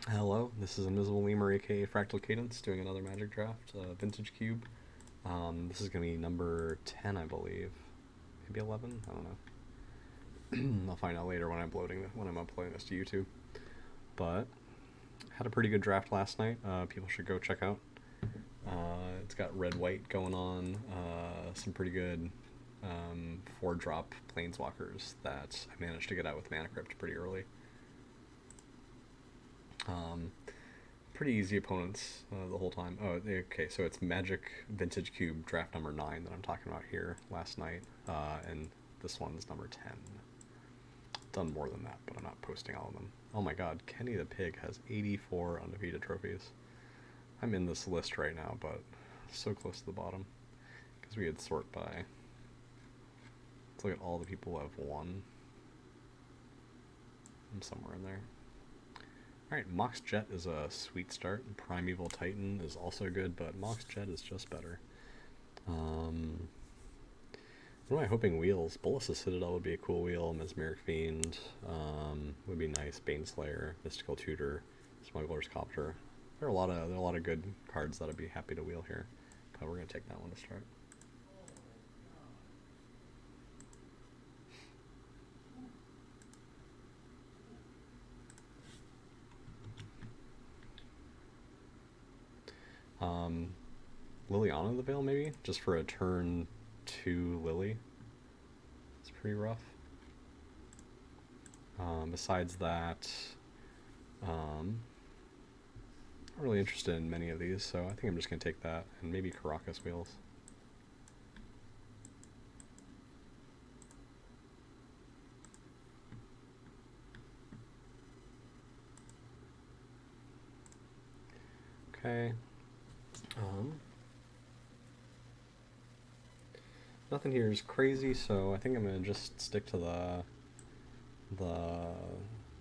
Hello, this is Invisible Lemur, aka Fractal Cadence, doing another Magic Draft, Vintage Cube. This is going to be number 10, I believe. Maybe 11? I don't know. I'll find out later when I'm uploading this to YouTube. But, had a pretty good draft last night. People should go check out. It's got red-white going on, some pretty good 4-drop Planeswalkers that I managed to get out with Mana Crypt pretty early. Pretty easy opponents the whole time. Oh, okay, so it's Magic Vintage Cube draft number 9 that I'm talking about here last night, and this one's number 10. Done more than that, but I'm not posting all of them. Oh my god, Kenny the Pig has 84 undefeated trophies. I'm in this list right now, but so close to the bottom, because we had sort by. Let's look at all the people who have won. I'm somewhere in there. Alright, Mox Jet is a sweet start. Primeval Titan is also good, but Mox Jet is just better. What am I hoping wheels? Bolas's Citadel would be a cool wheel. Mesmeric Fiend would be nice. Baneslayer, Mystical Tutor, Smuggler's Copter. There are a lot of good cards that I'd be happy to wheel here, but we're gonna take that one to start. Liliana the Veil, maybe? Just for a turn 2 Lily. It's pretty rough. Besides that, I'm not really interested in many of these, so I think I'm just going to take that, and maybe Caracas wheels. Okay. Nothing here is crazy, so I think I'm going to just stick to the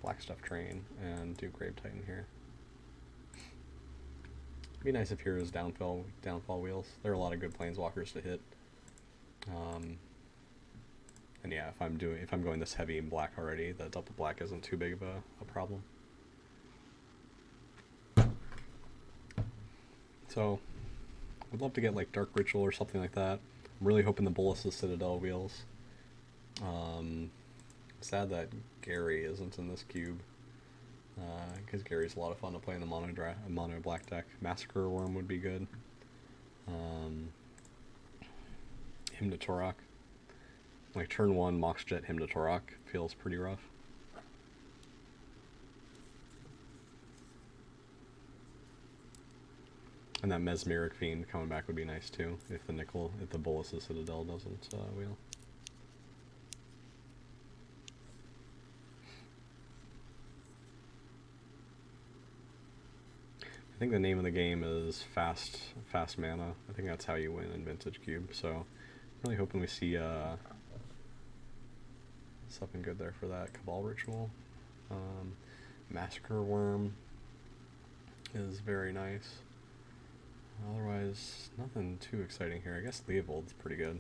black stuff train and do Grave Titan here. It'd be nice if Heroes downfall wheels. There are a lot of good planeswalkers to hit. And yeah, if I'm going this heavy in black already, the double black isn't too big of a problem. So, would love to get like Dark Ritual or something like that. I'm really hoping the Bolas's Citadel wheels. Sad that Gary isn't in this cube, because Gary's a lot of fun to play in the mono black deck. Massacre Worm would be good. Hymn to Torok. Like turn 1 Mox Jet Hymn to Torok feels pretty rough. And that Mesmeric Fiend coming back would be nice too, if the Bolas's Citadel doesn't wheel. I think the name of the game is fast mana. I think that's how you win in Vintage Cube, so I'm really hoping we see something good there for that. Cabal Ritual. Massacre Worm is very nice. Otherwise, nothing too exciting here. I guess Leovold's pretty good.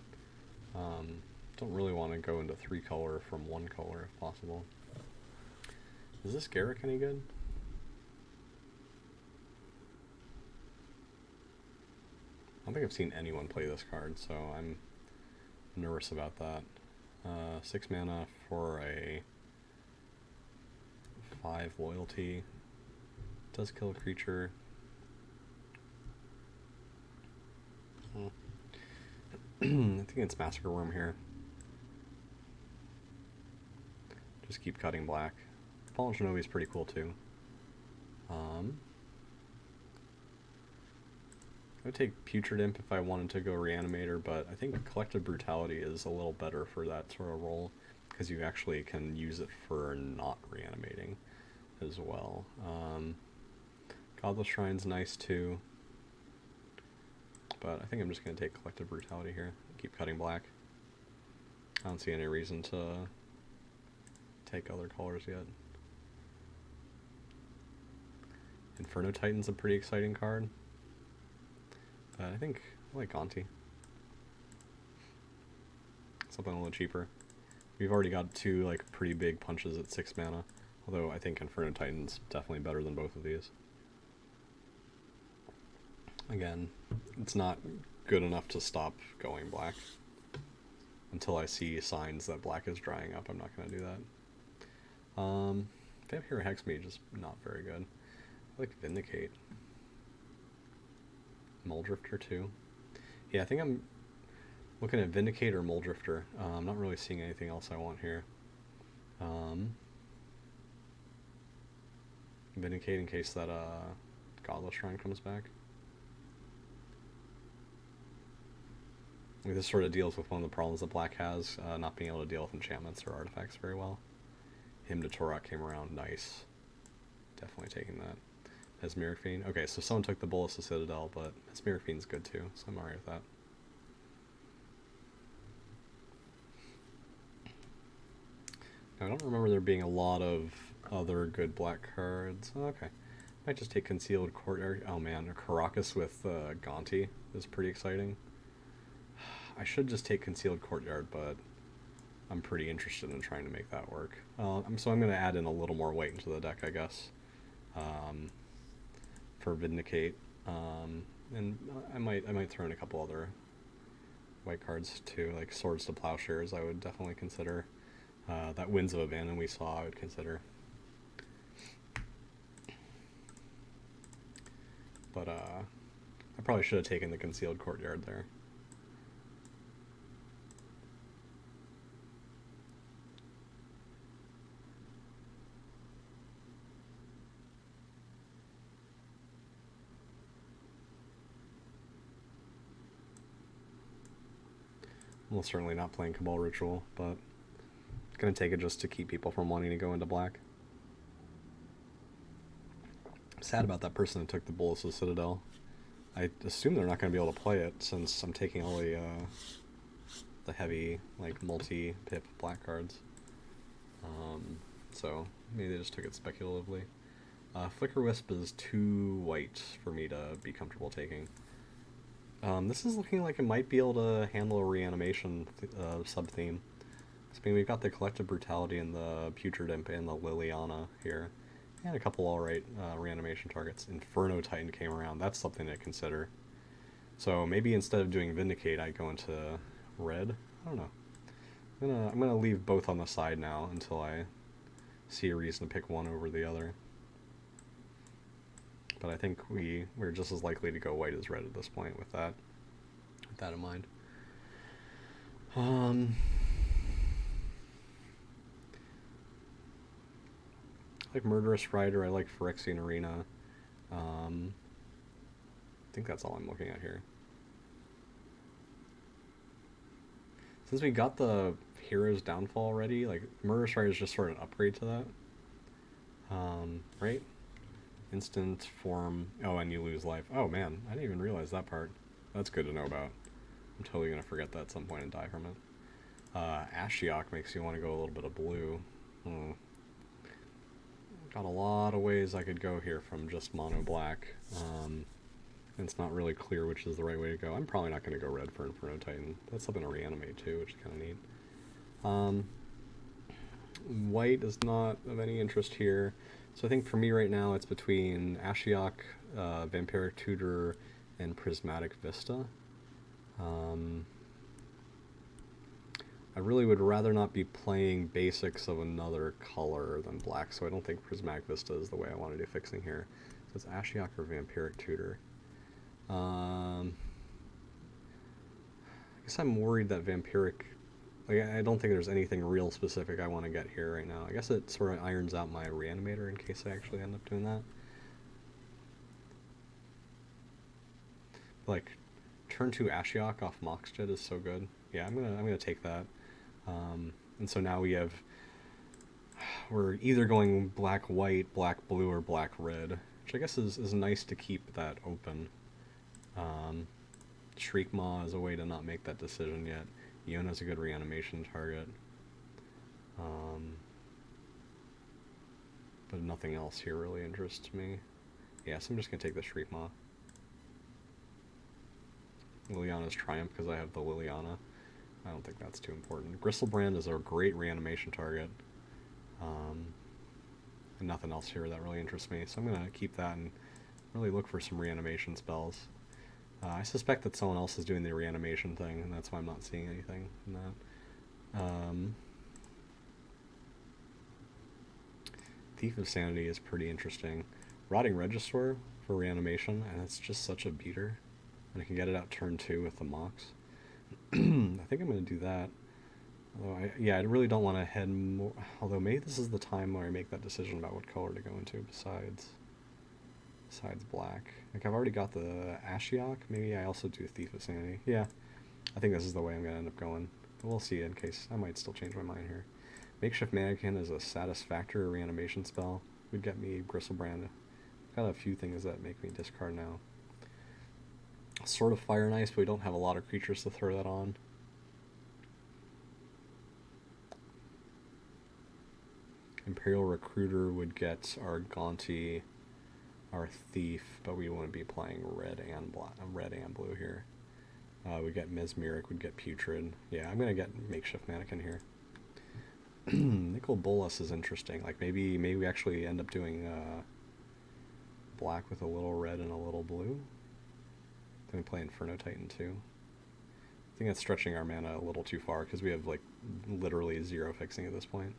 Don't really want to go into 3 color from 1 color if possible. Is this Garrick any good? I don't think I've seen anyone play this card, so I'm nervous about that. 6 mana for a 5 loyalty. Does kill a creature. I think it's Massacre Worm here. Just keep cutting black. Fallen Shinobi is pretty cool too. I would take Putrid Imp if I wanted to go Reanimator, but I think Collective Brutality is a little better for that sort of role, because you actually can use it for not reanimating as well. Godless Shrine's nice too, but I think I'm just going to take Collective Brutality here. Keep cutting black. I don't see any reason to take other colors yet. Inferno Titan's a pretty exciting card. I think I like Gonti. Something a little cheaper. We've already got 2 like pretty big punches at 6 mana. Although I think Inferno Titan's definitely better than both of these. Again, it's not good enough to stop going black. Until I see signs that black is drying up, I'm not going to do that. Vampire Hexmage is not very good. I like Vindicate. Muldrifter too. Yeah, I think I'm looking at Vindicate or Muldrifter. I'm not really seeing anything else I want here. Vindicate in case that Godless Shrine comes back. This sort of deals with one of the problems that black has, not being able to deal with enchantments or artifacts very well. Hymn to Torok came around, nice. Definitely taking that. Mesmeric Fiend. Okay, so someone took the Bolus of Citadel, but Mesmeric Fiend's good too, so I'm alright with that. Now, I don't remember there being a lot of other good black cards. Oh, okay. Might just take Concealed Courtyard. Oh man, a Karakas with Gonti is pretty exciting. I should just take Concealed Courtyard, but I'm pretty interested in trying to make that work. So I'm going to add in a little more weight into the deck, I guess, for Vindicate. And I might throw in a couple other white cards too, like Swords to Plowshares I would definitely consider. That Winds of Abandon we saw I would consider. But I probably should have taken the Concealed Courtyard there. Well, certainly not playing Cabal Ritual, but gonna take it just to keep people from wanting to go into black. I'm sad about that person that took the Bolus of Citadel. I assume they're not gonna be able to play it since I'm taking all the heavy, like, multi-pip black cards. So maybe they just took it speculatively. Flicker Wisp is too white for me to be comfortable taking. This is looking like it might be able to handle a reanimation sub-theme. So, I mean, we've got the Collective Brutality and the Putrid Imp and the Liliana here. And a couple alright reanimation targets. Inferno Titan came around. That's something to consider. So maybe instead of doing Vindicate, I go into red? I don't know. I'm gonna leave both on the side now until I see a reason to pick one over the other. But I think we're just as likely to go white as red at this point with that in mind. I like Murderous Rider, I like Phyrexian Arena. I think that's all I'm looking at here. Since we got the Hero's Downfall already, like, Murderous Rider is just sort of an upgrade to that. Right? Instant form. Oh, and you lose life. Oh man, I didn't even realize that part. That's good to know about. I'm totally gonna forget that at some point and die from it. Ashiok makes you want to go a little bit of blue. Got a lot of ways I could go here from just mono black. And it's not really clear which is the right way to go. I'm probably not going to go red for Inferno Titan. That's something to reanimate too, which is kind of neat. White is not of any interest here. So I think for me right now it's between Ashiok, Vampiric Tutor, and Prismatic Vista. I really would rather not be playing basics of another color than black, so I don't think Prismatic Vista is the way I want to do fixing here. So it's Ashiok or Vampiric Tutor. I guess I'm worried that Vampiric... Like, I don't think there's anything real specific I want to get here right now. I guess it sort of irons out my Reanimator in case I actually end up doing that. Like, turn 2 Ashiok off Moxjet is so good. Yeah, I'm gonna take that. And so now we're either going black-white, black-blue, or black-red, which I guess is nice to keep that open. Shriek Maw is a way to not make that decision yet. Iona's a good reanimation target. But nothing else here really interests me. Yeah, so I'm just gonna take the Shriek Maw. Liliana's Triumph because I have the Liliana. I don't think that's too important. Gristlebrand is a great reanimation target. nothing else here that really interests me. So I'm going to keep that and really look for some reanimation spells. I suspect that someone else is doing the reanimation thing, and that's why I'm not seeing anything in that. Thief of Sanity is pretty interesting. Rotting Register for reanimation, and it's just such a beater. And I can get it out turn 2 with the Mox. I think I'm going to do that. Although I really don't want to head more... Although maybe this is the time where I make that decision about what color to go into besides black. Like, I've already got the Ashiok. Maybe I also do Thief of Sanity. Yeah, I think this is the way I'm going to end up going. But we'll see in case I might still change my mind here. Makeshift Mannequin is a Satisfactory reanimation spell. Would get me Gristlebrand. Got a few things that make me discard now. Sort of Fire and Ice, but we don't have a lot of creatures to throw that on. Imperial Recruiter would get our Gaunty, our Thief, but we wouldn't be playing red and blue here. We get Mesmeric, would get Putrid. Yeah, I'm gonna get Makeshift Mannequin here. Nicol Bolas is interesting. Like maybe we actually end up doing black with a little red and a little blue. Then we play Inferno Titan too. I think that's stretching our mana a little too far because we have like literally 0 fixing at this point.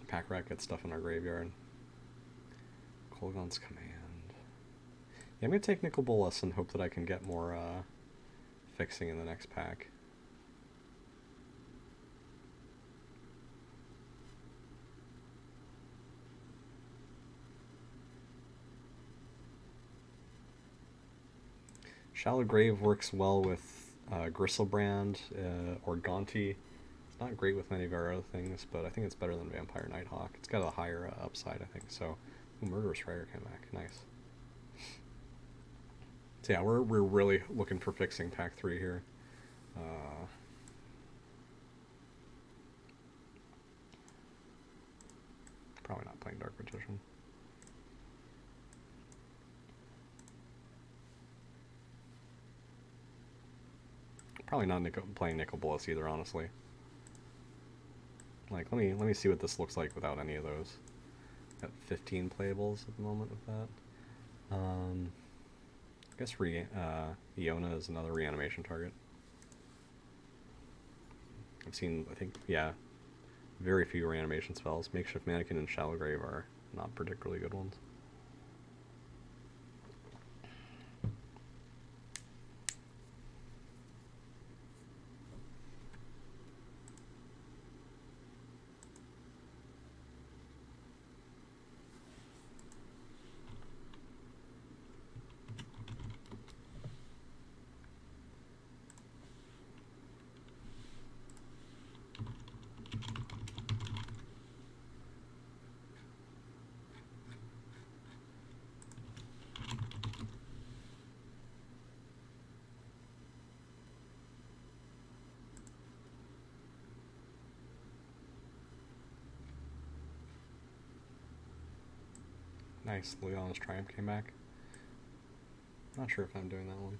Pack Rat gets stuff in our graveyard. Kolaghan's Command. Yeah, I'm going to take Nicol Bolas and hope that I can get more fixing in the next pack. Shallow Grave works well with Gristlebrand or Gaunty. It's not great with many of our other things, but I think it's better than Vampire Nighthawk. It's got a higher upside, I think. So, Murderous Rider came back. Nice. So yeah, we're really looking for fixing pack 3 here. Probably not playing Dark Petition. Probably not playing Nicol Bolas either, honestly. Like, let me see what this looks like without any of those. Got 15 playables at the moment with that. I guess Iona is another reanimation target. I've seen, I think, yeah, very few reanimation spells. Makeshift Mannequin and Shallow Grave are not particularly good ones. Nice, Leon's Triumph came back. Not sure if I'm doing that one.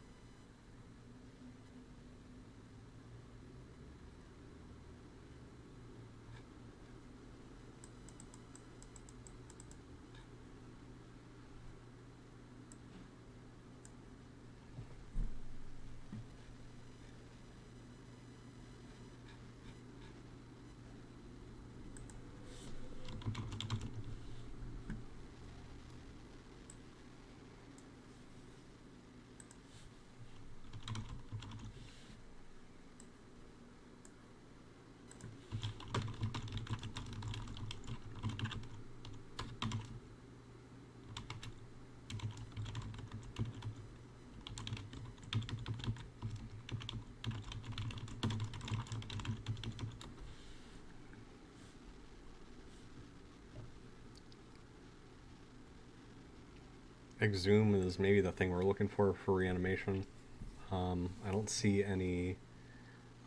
Exhume is maybe the thing we're looking for reanimation. I don't see any.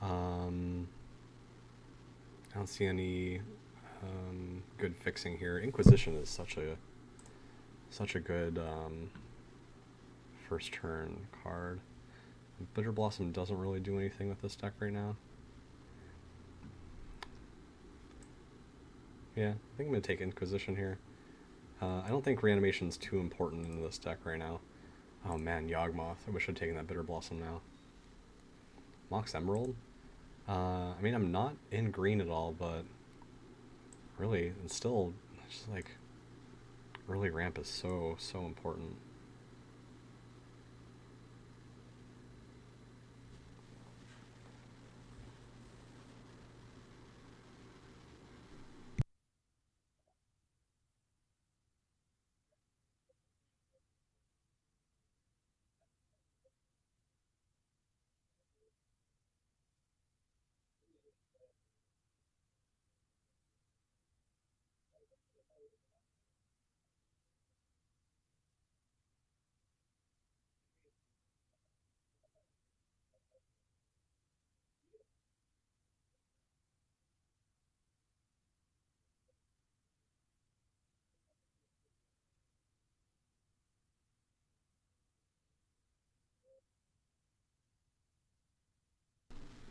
I don't see any good fixing here. Inquisition is such a good first turn card. Bitter Blossom doesn't really do anything with this deck right now. Yeah, I think I'm going to take Inquisition here. I don't think Reanimation's too important in this deck right now. Oh man, Yawgmoth. I wish I'd taken that Bitter Blossom now. Mox Emerald? I mean, I'm not in green at all, but really, it's still just like early ramp is so important.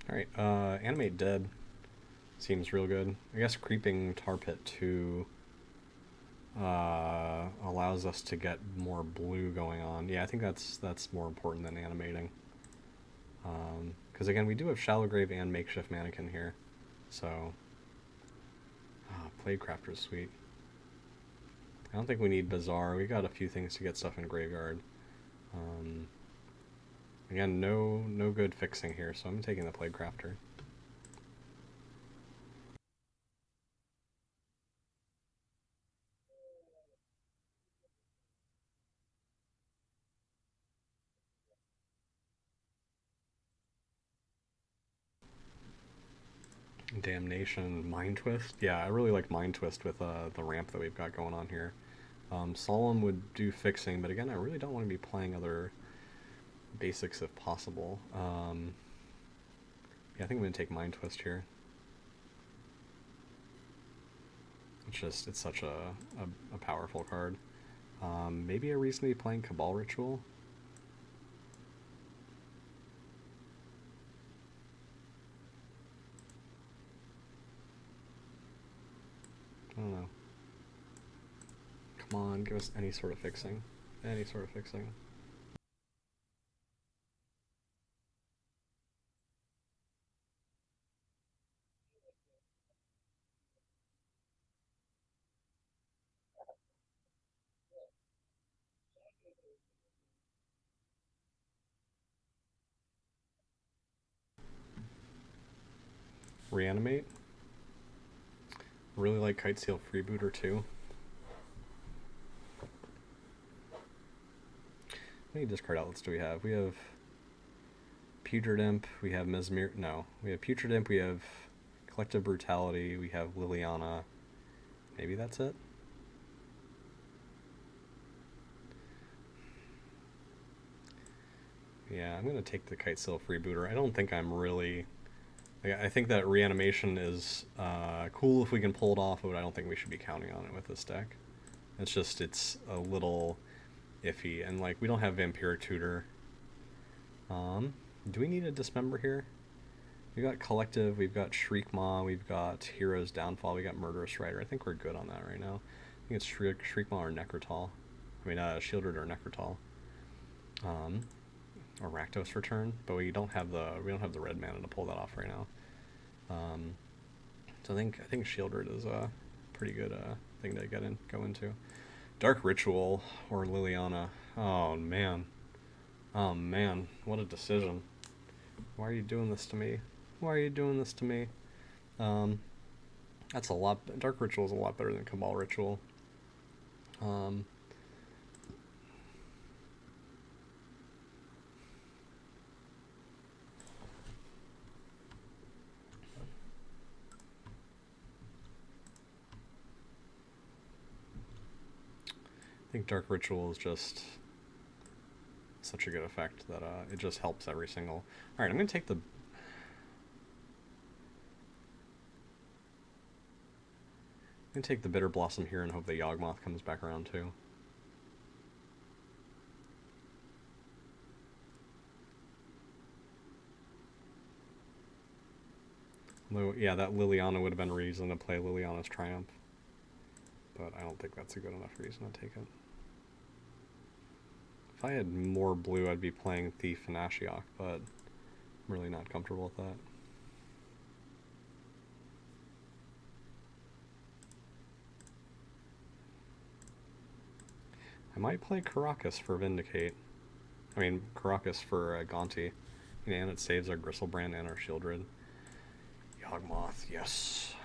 Alright, Animate Dead seems real good. I guess Creeping Tar Pit 2 allows us to get more blue going on. Yeah, I think that's more important than animating. Because again, we do have Shallow Grave and Makeshift Mannequin here. So, Plague Crafter's sweet. I don't think we need Bazaar. We got a few things to get stuff in Graveyard. Again, no good fixing here, so I'm taking the Plague Crafter. Damnation, Mind Twist. Yeah, I really like Mind Twist with the ramp that we've got going on here. Solemn would do fixing, but again, I really don't want to be playing other basics if possible. Yeah, I think I'm going to take Mind Twist here. It's such a powerful card. Maybe a reason to be playing Cabal Ritual. I don't know. Come on, give us any sort of fixing. Any sort of fixing. Reanimate. Really like Kitesail Freebooter too. How many discard outlets do we have? We have Putrid Imp, we have Mesmer. No, we have Putrid Imp, we have Collective Brutality, we have Liliana. Maybe that's it? Yeah, I'm gonna take the Kitesail Freebooter. I don't think I'm really. I think that Reanimation is cool if we can pull it off, but I don't think we should be counting on it with this deck. It's a little iffy, and like we don't have Vampiric Tutor. Do we need a Dismember here? We got Collective, we've got Shriekmaw, we've got Hero's Downfall, we got Murderous Rider. I think we're good on that right now. I think it's Shriekmaw or Necrotal. I mean, Shieldred or Necrotal. Or Rakdos Return, but we don't have the red mana to pull that off right now. So I think Shieldred is a pretty good thing to go into. Dark Ritual or Liliana. Oh man, what a decision. Why are you doing this to me? Why are you doing this to me? That's a lot. Dark Ritual is a lot better than Cabal Ritual. I think Dark Ritual is just such a good effect that it just helps every single. All right, I'm gonna take the. I'm gonna take the Bitter Blossom here and hope the Yawgmoth comes back around too. Though, yeah, that Liliana would have been a reason to play Liliana's Triumph. but I don't think that's a good enough reason to take it. If I had more blue, I'd be playing Thief and Ashiok, but I'm really not comfortable with that. I might play Karakas for Vindicate. I mean, Karakas for Gonti. And it saves our Gristlebrand and our Shieldred. Yawgmoth, yes.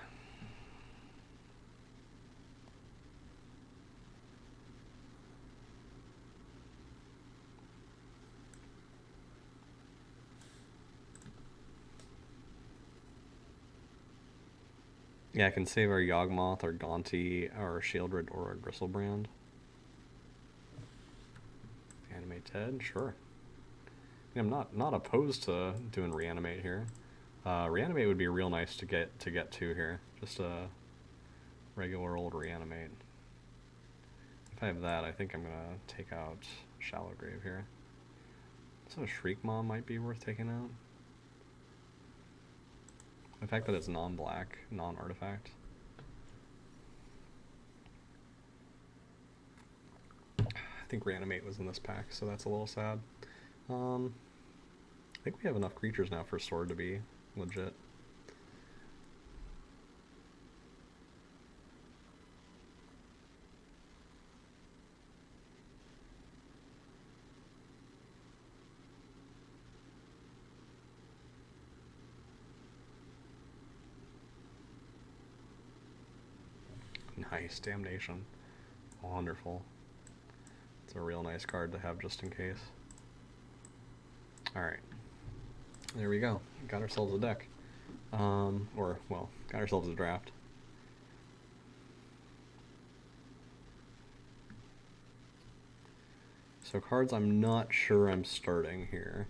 Yeah, I can save our Yawgmoth, our Gonti, our Shieldred, or our Gristlebrand. Animate Ted, sure. I mean, I'm not opposed to doing Reanimate here. Reanimate would be real nice to get to here. Just a regular old Reanimate. If I have that, I think I'm gonna take out Shallow Grave here. So Shriek Maw might be worth taking out. The fact that it's non-black, non-artifact. I think Reanimate was in this pack, so that's a little sad. I think we have enough creatures now for Sword to be legit. Nice, Damnation. Wonderful. It's a real nice card to have just in case. Alright. There we go. Got ourselves a deck. Or, well, got ourselves a draft. So cards I'm not sure I'm starting here.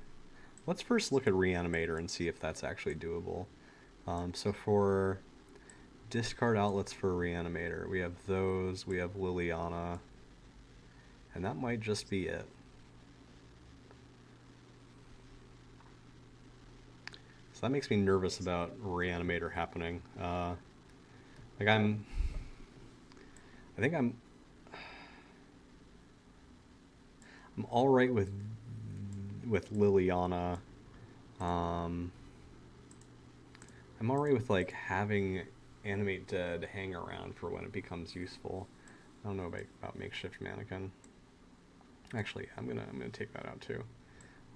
Let's first look at Reanimator and see if that's actually doable. So for discard outlets for Reanimator, we have those, we have Liliana, and that might just be it. So that makes me nervous about Reanimator happening. Like I think I'm all right with Liliana. I'm all right with like having Animate Dead hang around for when it becomes useful. I don't know about Makeshift Mannequin. Actually, I'm gonna take that out too.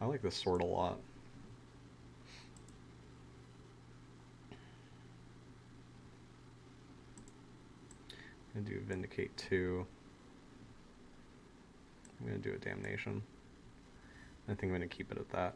I like this sword a lot. I'm gonna do Vindicate 2. I'm gonna do a Damnation. I think I'm gonna keep it at that.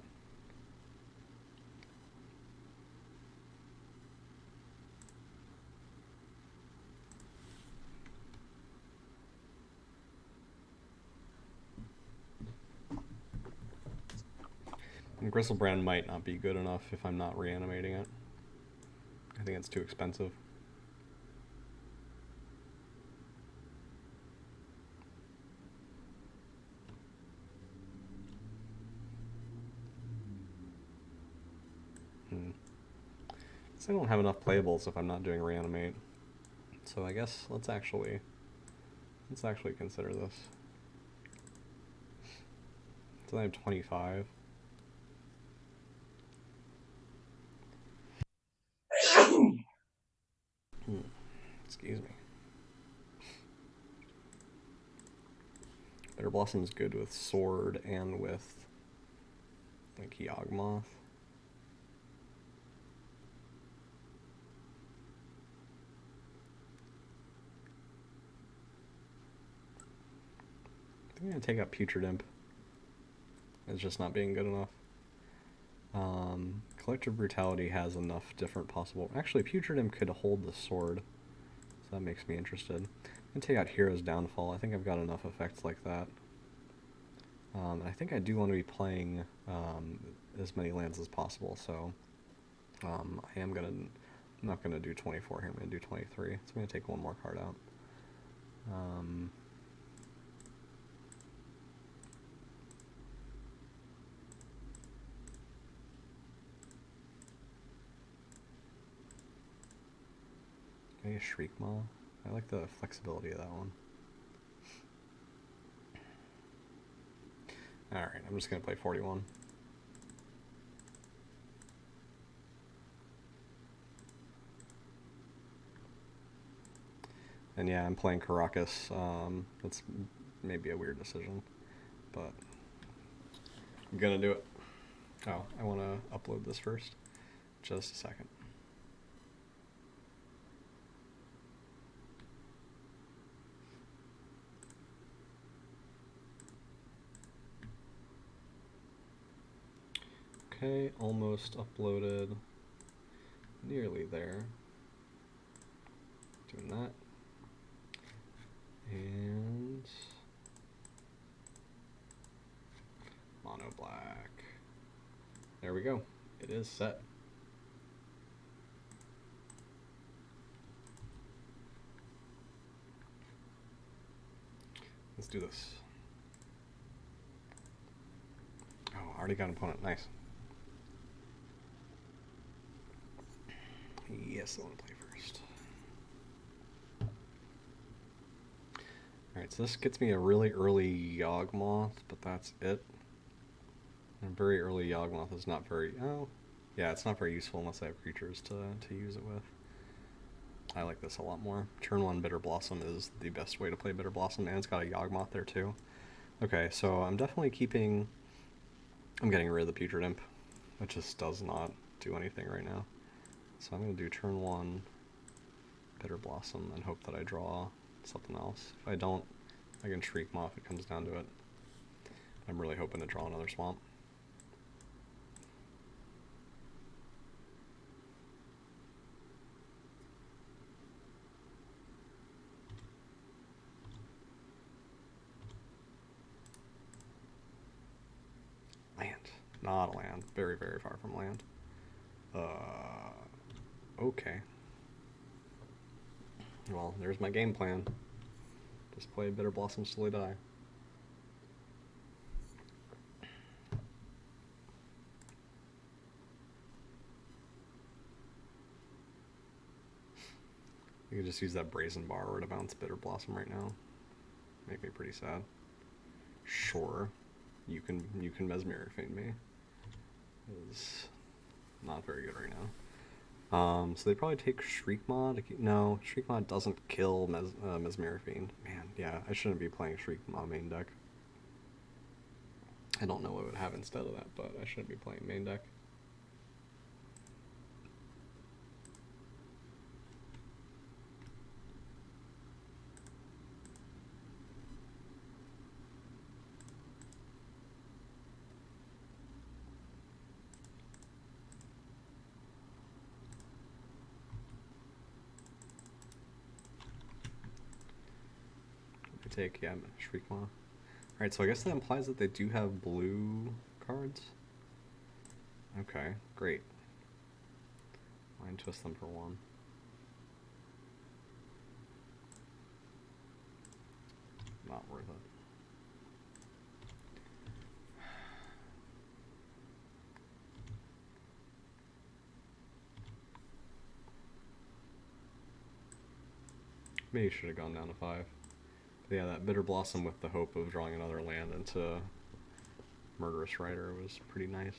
And Gristlebrand might not be good enough if I'm not reanimating it. I think it's too expensive. So I don't have enough playables if I'm not doing Reanimate. So I guess let's actually consider this. So I have 25. Excuse me. Bitter Blossom's good with Sword and with like Yawgmoth. I think I'm gonna take out Putrid Imp. It's just not being good enough. Collective Brutality has enough different possible... Actually, Putrid Imp could hold the sword, so that makes me interested. I'm gonna take out Hero's Downfall. I think I've got enough effects like that. And I think I do want to be playing as many lands as possible, so I'm not gonna do 24 here. I'm gonna do 23. So I'm gonna take one more card out. Maybe a Shriek Maw. I like the flexibility of that one. Alright, I'm just going to play 41. And yeah, I'm playing Caracas. That's maybe a weird decision, but I'm gonna do it. Oh, I want to upload this first. Just a second. Okay, almost uploaded. Nearly there. Doing that. And mono black. There we go. It is set. Let's do this. Oh, I already got an opponent. Nice. Yes, I want to play first. Alright, so this gets me a really early Yawgmoth, but that's it. And a very early Yawgmoth is not very... Oh, yeah, it's not very useful unless I have creatures to use it with. I like this a lot more. Turn 1 Bitter Blossom is the best way to play Bitter Blossom, and it's got a Yawgmoth there too. Okay, so I'm definitely keeping... I'm getting rid of the Putrid Imp. It just does not do anything right now. So I'm going to do turn 1 Bitter Blossom and hope that I draw something else. If I don't, I can Shriek Maw if it comes down to it. I'm really hoping to draw another Swamp. Land. Not a land. Very, very far from land. Okay. Well, there's my game plan. Just play Bitter Blossoms till I die. You could just use that Brazen Borrower to bounce Bitter Blossom right now. Make me pretty sad. Sure. You can Mesmeric Fiend me. It's not very good right now. So they probably take Shriekmaw to keep... No, Shriekmaw doesn't kill Mesmeric Fiend. Man, yeah, I shouldn't be playing Shriekmaw main deck. I don't know what I would have instead of that, but I shouldn't be playing main deck. Take, yeah, Shriekmaw. Alright, so I guess that implies that they do have blue cards. Okay, great. Mind Twist them for 1. Not worth it. Maybe should have gone down to 5. But yeah, that Bitter Blossom with the hope of drawing another land into Murderous Rider was pretty nice.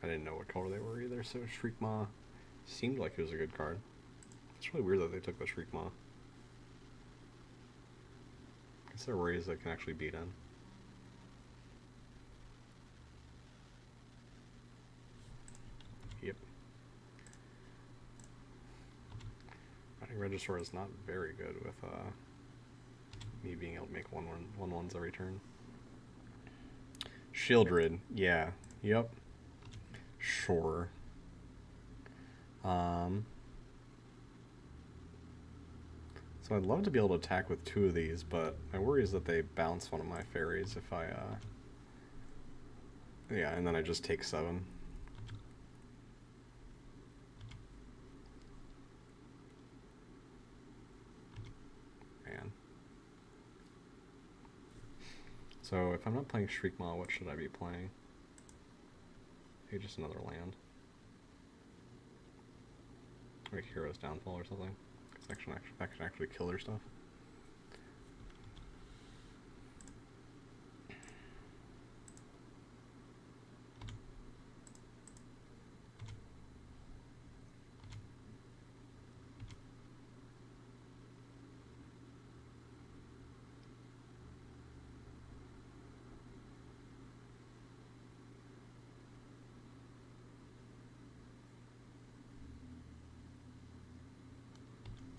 I didn't know what color they were either, so Shriekmaw seemed like it was a good card. It's really weird that they took the Shriekmaw. I guess there are ways that can actually beat in. Yep. Regisaur is not very good with me being able to make 1/1s every turn. Shieldred, yeah, yep, sure. So I'd love to be able to attack with 2 of these, but my worry is that they bounce one of my fairies if I, yeah, and then I just take 7. So if I'm not playing Shriekmaw, what should I be playing? Maybe just another land. like Hero's Downfall or something. That can actually kill their stuff.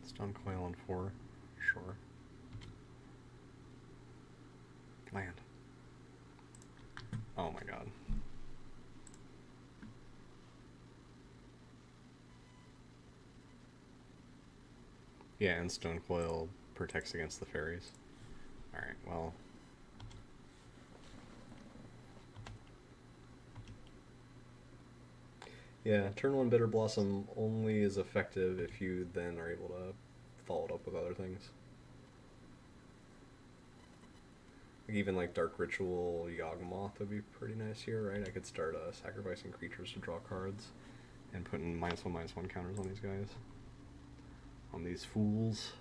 Stone Coil on 4, sure. Land. Oh my god. Yeah, and Stone Coil protects against the fairies. Alright, well. Yeah, turn 1 Bitter Blossom only is effective if you then are able to follow it up with other things. Even like Dark Ritual Yawgmoth would be pretty nice here, right? I could start sacrificing creatures to draw cards and putting -1/-1 counters on these guys. On these fools.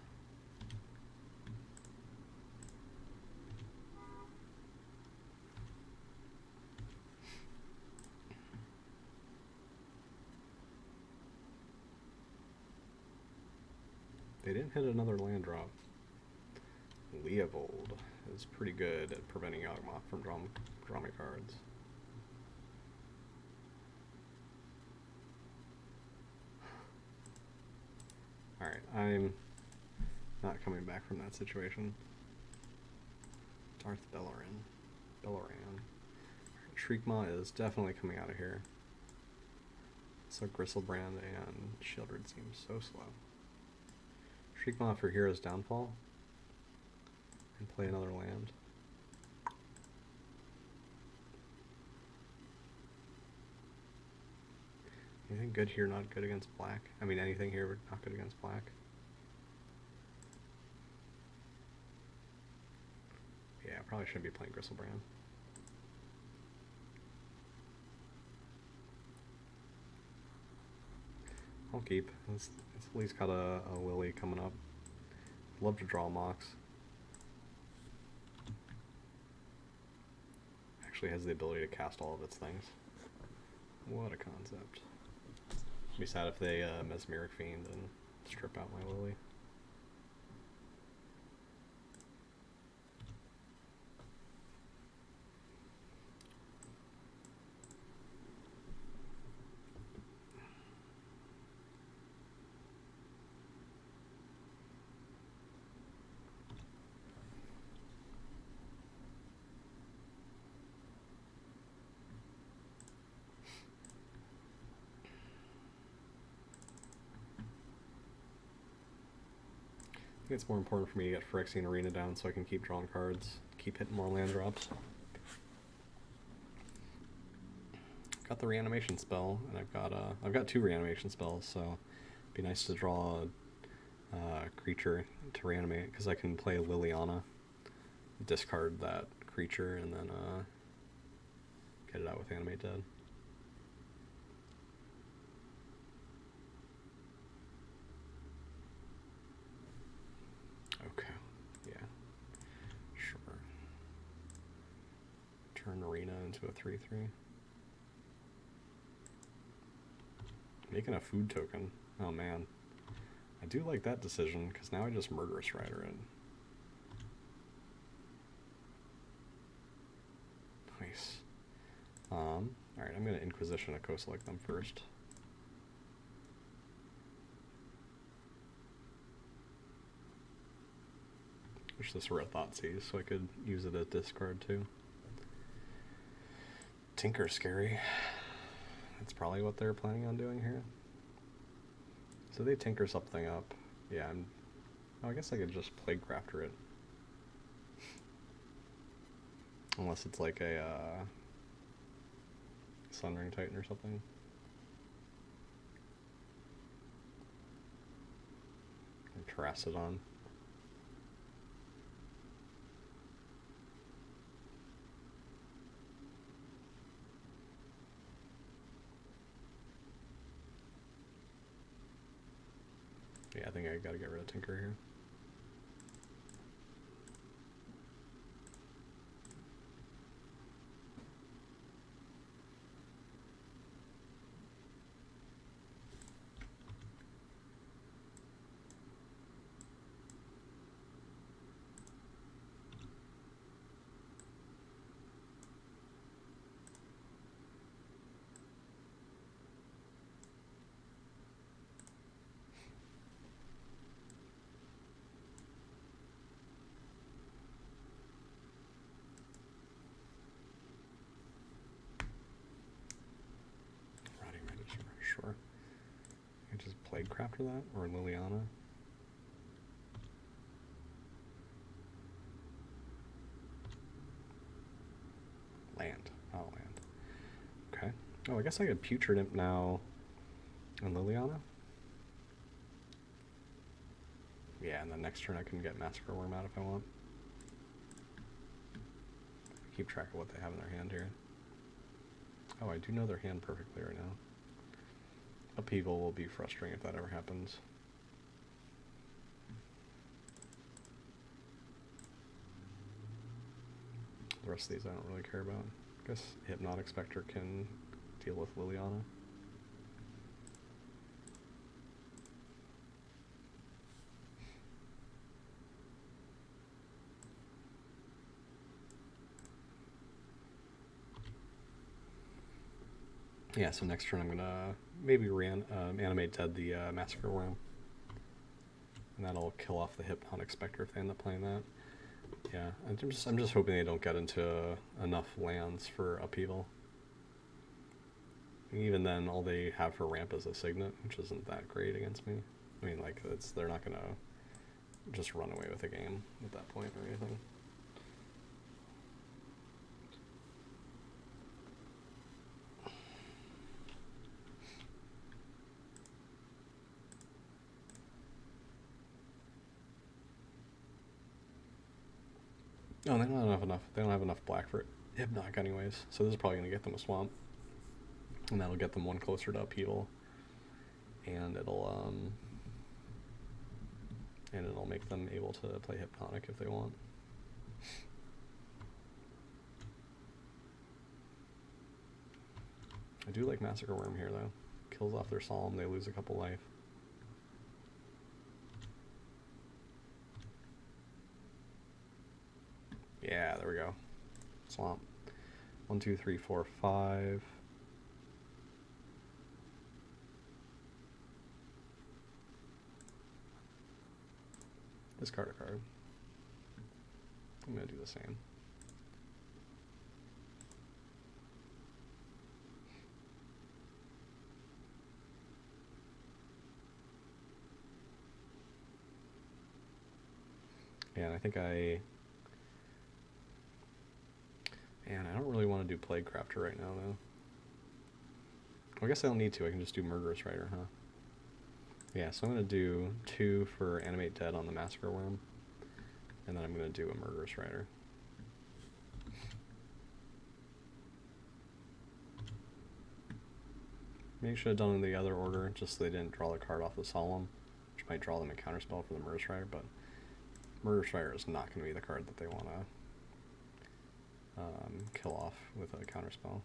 They didn't hit another land drop. Leovold is pretty good at preventing Yawgmoth from drawing cards. Alright, I'm not coming back from that situation. Darth Belloran. Shriekmaw is definitely coming out of here. So Gristlebrand and Shieldred seems so slow. Shriekmaw for Hero's Downfall. And play another land. Anything good here not good against black? I mean anything here not good against black? Yeah, probably shouldn't be playing Gristlebrand. I'll keep. It's at least got a Lily coming up. Love to draw Mox. Actually has the ability to cast all of its things. What a concept. Be sad if they Mesmeric Fiend and strip out my Lily. I think it's more important for me to get Phyrexian Arena down so I can keep drawing cards, keep hitting more land drops. Got the reanimation spell, and I've got 2 reanimation spells, so it'd be nice to draw a creature to reanimate because I can play Liliana, discard that creature, and then get it out with Animate Dead. Okay, yeah, sure. Turn Arena into a 3/3. Making a food token. Oh man. I do like that decision, because now I just Murderous Rider it. Nice. Alright, I'm going to Inquisition a co-select them first. Wish this were a Thoughtseize, so I could use it as discard too. Tinker Scary. That's probably what they're planning on doing here. So they tinker something up. Yeah, I guess I could just Plague Crafter it. Unless it's like a Sunring Titan or something. Or Terracodon. Yeah, I think I gotta get rid of Tinker here. Sure. I just played Crafter that, or Liliana. Land. Oh, land. Okay. Oh, I guess I could Putrid Imp now and Liliana. Yeah, and then next turn I can get Massacre Worm out if I want. Keep track of what they have in their hand here. Oh, I do know their hand perfectly right now. Upheaval will be frustrating if that ever happens. The rest of these I don't really care about. I guess Hypnotic Spectre can deal with Liliana. Yeah, so next turn I'm gonna maybe animate dead the Massacre Worm. And that'll kill off the Hypnotic Spectre if they end up playing that. Yeah, I'm just hoping they don't get into enough lands for Upheaval. And even then, all they have for ramp is a Signet, which isn't that great against me. I mean, like, they're not gonna just run away with the game at that point or anything. No, they don't have enough. They don't have enough black for Hypnotic anyways. So this is probably gonna get them a Swamp, and that'll get them one closer to Upheaval, and it'll make them able to play Hypnotic if they want. I do like Massacre Worm here though. Kills off their Solemn, they lose a couple life. Yeah, there we go. Swamp. 1, 2, 3, 4, 5. Discard a card. I'm gonna do the same. Yeah, and I think Man, I don't really want to do Plague Crafter right now, though. Well, I guess I don't need to. I can just do Murderous Rider, huh? Yeah, so I'm going to do 2 for Animate Dead on the Massacre Worm, and then I'm going to do a Murderous Rider. Maybe I should have done it in the other order, just so they didn't draw the card off the Solemn, which might draw them a counterspell for the Murderous Rider, but Murderous Rider is not going to be the card that they want to kill off with a counterspell.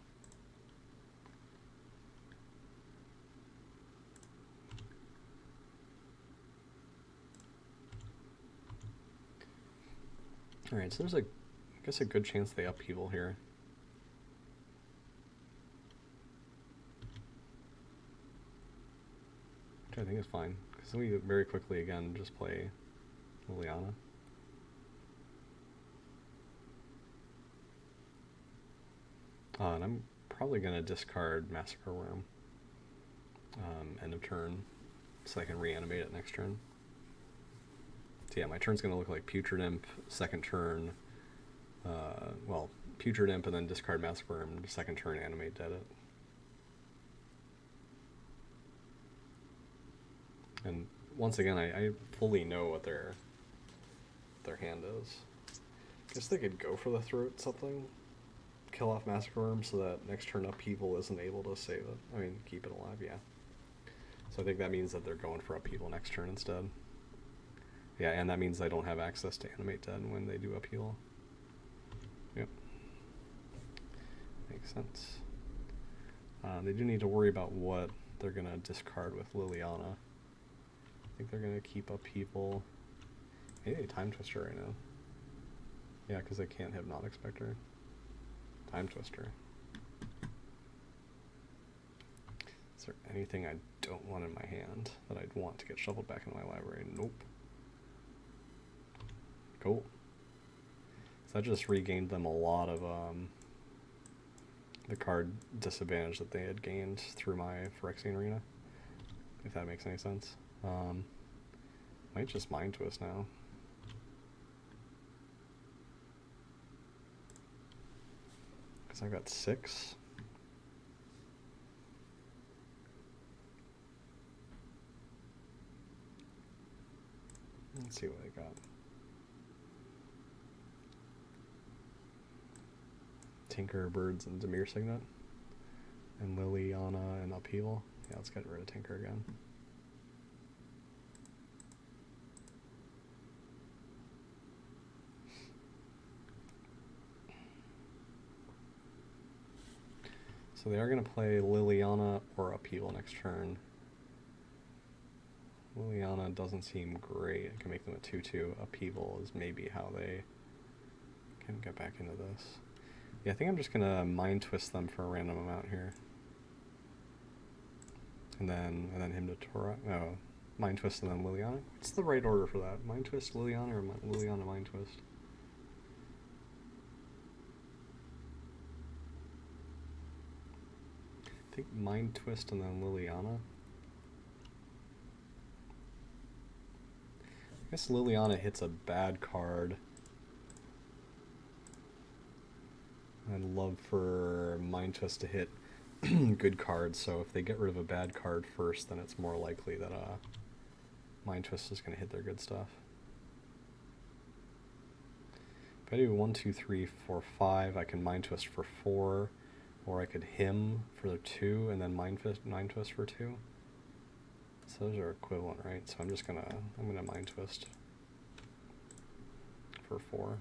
Alright, so there's I guess a good chance they Upheaval here. Which I think is fine, because we very quickly again just play Liliana. And I'm probably going to discard Massacre Worm end of turn, so I can reanimate it next turn. So yeah, my turn's going to look like Putrid Imp, second turn, well, Putrid Imp and then discard Massacre Worm, second turn animate dead it. And once again, I fully know what their hand is. I guess they could go for the throat something. Kill off Massacre Worm so that next turn Upheaval isn't able to save it. I mean, keep it alive, yeah. So I think that means that they're going for upheaval next turn instead. Yeah, and that means they don't have access to Animate Dead when they do upheaval. Yep. Makes sense. They do need to worry about what they're going to discard with Liliana. I think they're going to keep upheaval. Maybe Time Twister right now. Yeah, because they can't Hypnotic Spectre. Time Twister. Is there anything I don't want in my hand that I'd want to get shuffled back in my library? Nope. Cool. So that just regained them a lot of the card disadvantage that they had gained through my Phyrexian Arena, if that makes any sense. Might just Mind Twist now. Because I've got 6. Let's see what I got. Tinker, Birds, and Dimir Signet. And Liliana and Upheaval. Yeah, let's get rid of Tinker again. So they are going to play Liliana or Upheaval next turn. Liliana doesn't seem great. I can make them a 2-2. Upheaval is maybe how they can get back into this. Yeah, I think I'm just going to Mind Twist them for a random amount here. And then him to Tora. No, Mind Twist and then Liliana. What's the right order for that? Mind Twist, Liliana, or Liliana, Mind Twist? I think Mind Twist and then Liliana. I guess Liliana hits a bad card. I'd love for Mind Twist to hit good cards, so if they get rid of a bad card first, then it's more likely that Mind Twist is going to hit their good stuff. If I do 1, 2, 3, 4, 5, I can Mind Twist for 4, or I could Hymn for 2, and then Mind Twist for 2. So those are equivalent, right? So I'm gonna Mind Twist for 4.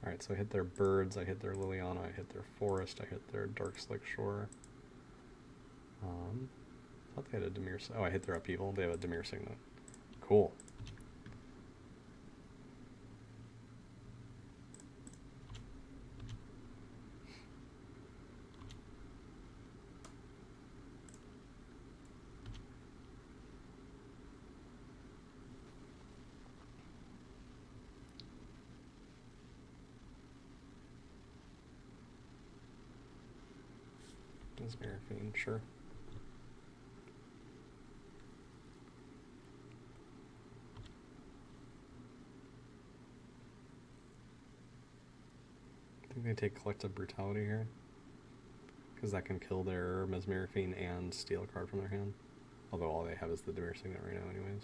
Alright, so I hit their Birds, I hit their Liliana, I hit their Forest, I hit their Dark Slick Shore. I thought they had a Dimir... Oh, I hit their Upheaval. They have a Dimir Signet. Cool. Mesmer Fiend, sure. I think they take Collective Brutality here, because that can kill their Mesmer Fiend and steal a card from their hand. Although all they have is the Dimir Signet right now anyways.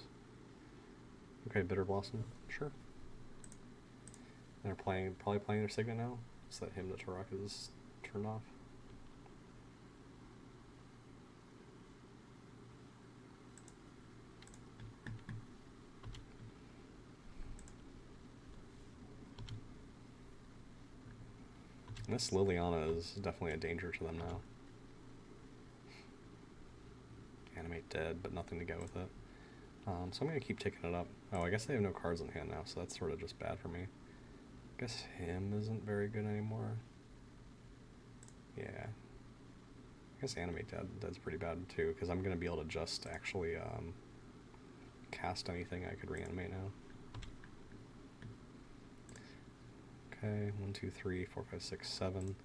Okay, Bitter Blossom, sure. They're probably playing their Signet now, so that Hymn to Turok is turned off. And this Liliana is definitely a danger to them now. Animate Dead, but nothing to go with it. So I'm going to keep taking it up. Oh, I guess they have no cards in hand now, so that's sort of just bad for me. I guess Him isn't very good anymore. Yeah. I guess Animate Dead's pretty bad too, because I'm going to be able to just actually cast anything I could reanimate now. Okay, 1, 2, 3, 4, 5, 6, 7.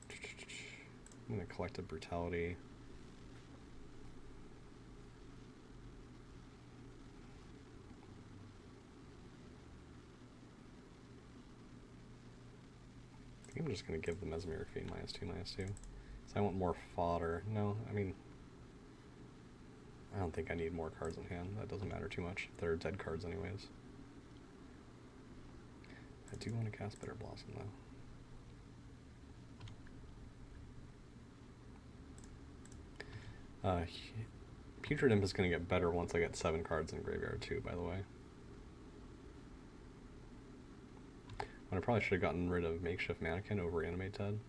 I'm going to Collective Brutality. I think I'm just going to give the Mesmer Fiend -2/-2. So I want more fodder. No, I mean... I don't think I need more cards in hand. That doesn't matter too much. They're dead cards anyways. I do want to cast Bitter Blossom though. Putrid Imp is going to get better once I get 7 cards in graveyard too, by the way. But I probably should have gotten rid of Makeshift Mannequin over Animate Dead.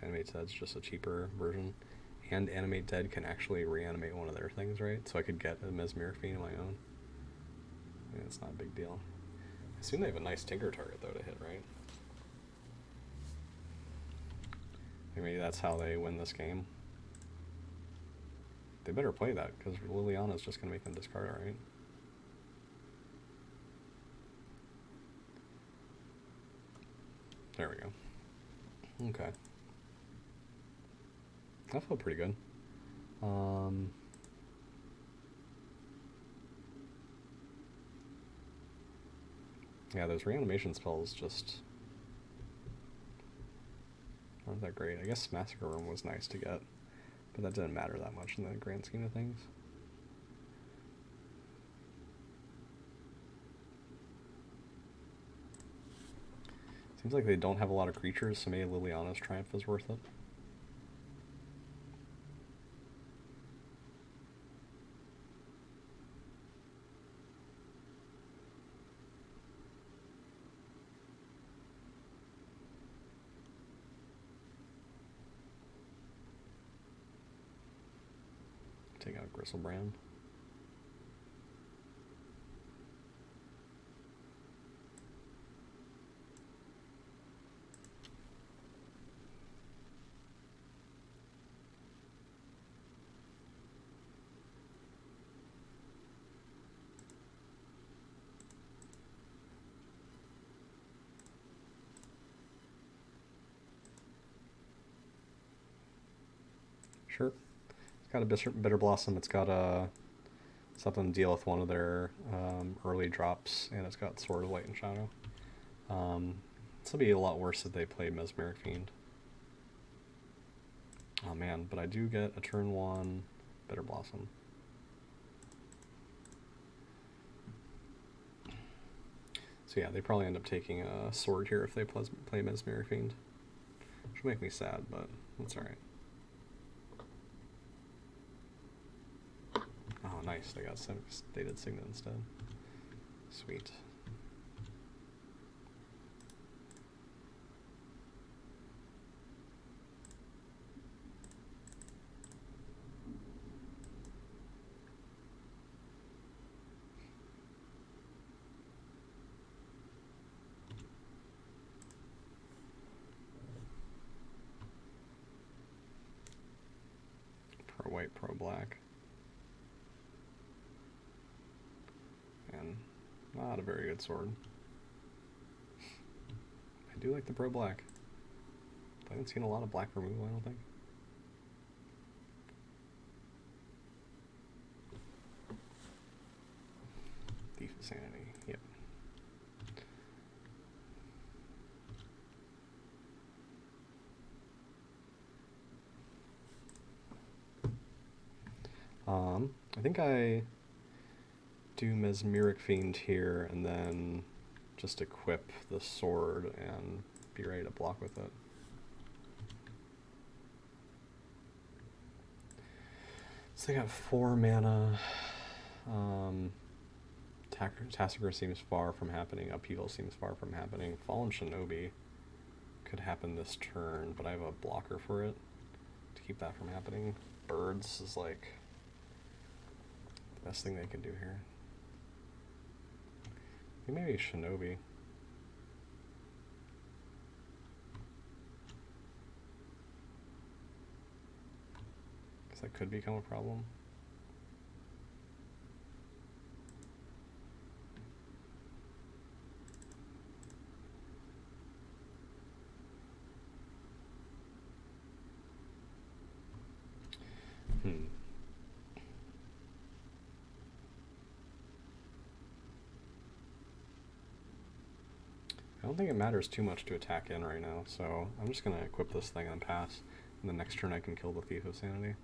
Animate Dead's just a cheaper version. And Animate Dead can actually reanimate one of their things, right? So I could get a Mesmeric Fiend of my own. I mean, it's not a big deal. I assume they have a nice Tinker target, though, to hit, right? Maybe that's how they win this game. They better play that, because Liliana's just going to make them discard it, right? There we go. Okay. That felt pretty good. Yeah, those reanimation spells just aren't that great. I guess Massacre Room was nice to get, but that didn't matter that much in the grand scheme of things. Seems like they don't have a lot of creatures, so maybe Liliana's Triumph is worth it. Take out Gristlebrand. Sure. It's got a Bitter Blossom. It's got a something to deal with one of their early drops, and it's got Sword of Light and Shadow. This will be a lot worse if they play Mesmeric Fiend. Oh man, but I do get a turn 1 Bitter Blossom. So yeah, they probably end up taking a Sword here if they play Mesmeric Fiend. Which will make me sad, but that's alright. Oh, nice. They got Stated Signet instead. Sweet. Pro white, pro black. And not a very good sword. I do like the pro black. I haven't seen a lot of black removal, I don't think. Thief of Sanity, yep. I think I do Mesmeric Fiend here and then just equip the sword and be ready to block with it. So they got 4 mana. Tassiger seems far from happening. Upheaval seems far from happening. Fallen Shinobi could happen this turn, but I have a blocker for it to keep that from happening. Birds is like the best thing they can do here. I think maybe Shinobi. Because that could become a problem. I don't think it matters too much to attack in right now, so I'm just going to equip this thing and pass, and the next turn I can kill the Thief of Sanity.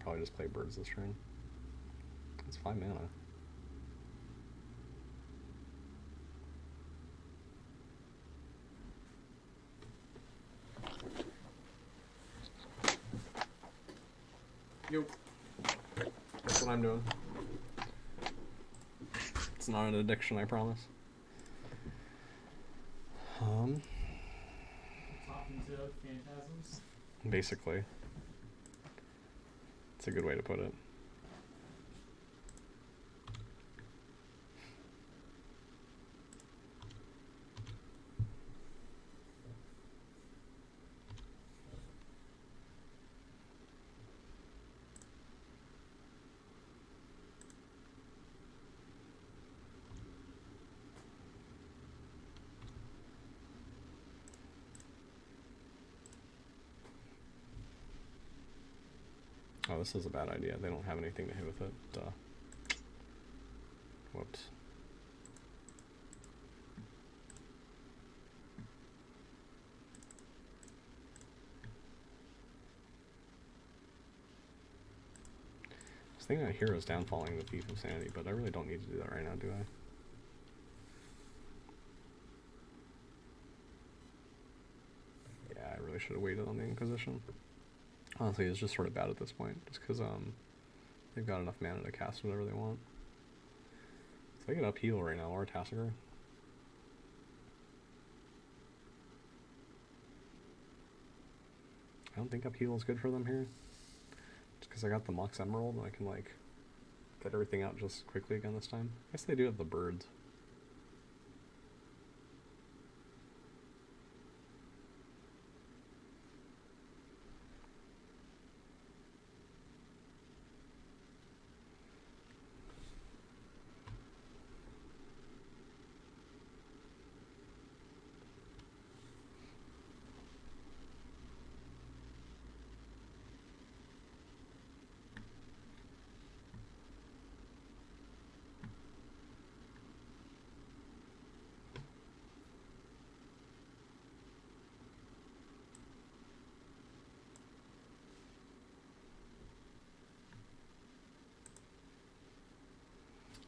probably just play birds this turn. It's 5 mana. Yo. That's what I'm doing. It's not an addiction, I promise. Talking to phantasms? Basically. It's a good way to put it. Oh, this is a bad idea. They don't have anything to hit with it. Duh. Whoops. I was thinking of Hero's downfalling the Thief of Sanity, but I really don't need to do that right now, do I? Yeah, I really should have waited on the Inquisition. Honestly, it's just sort of bad at this point, just because they've got enough mana to cast whatever they want. So I can upheal right now, or Tassiger. I don't think upheal is good for them here. Just because I got the Mox Emerald, and I can, like, get everything out just quickly again this time. I guess they do have the birds.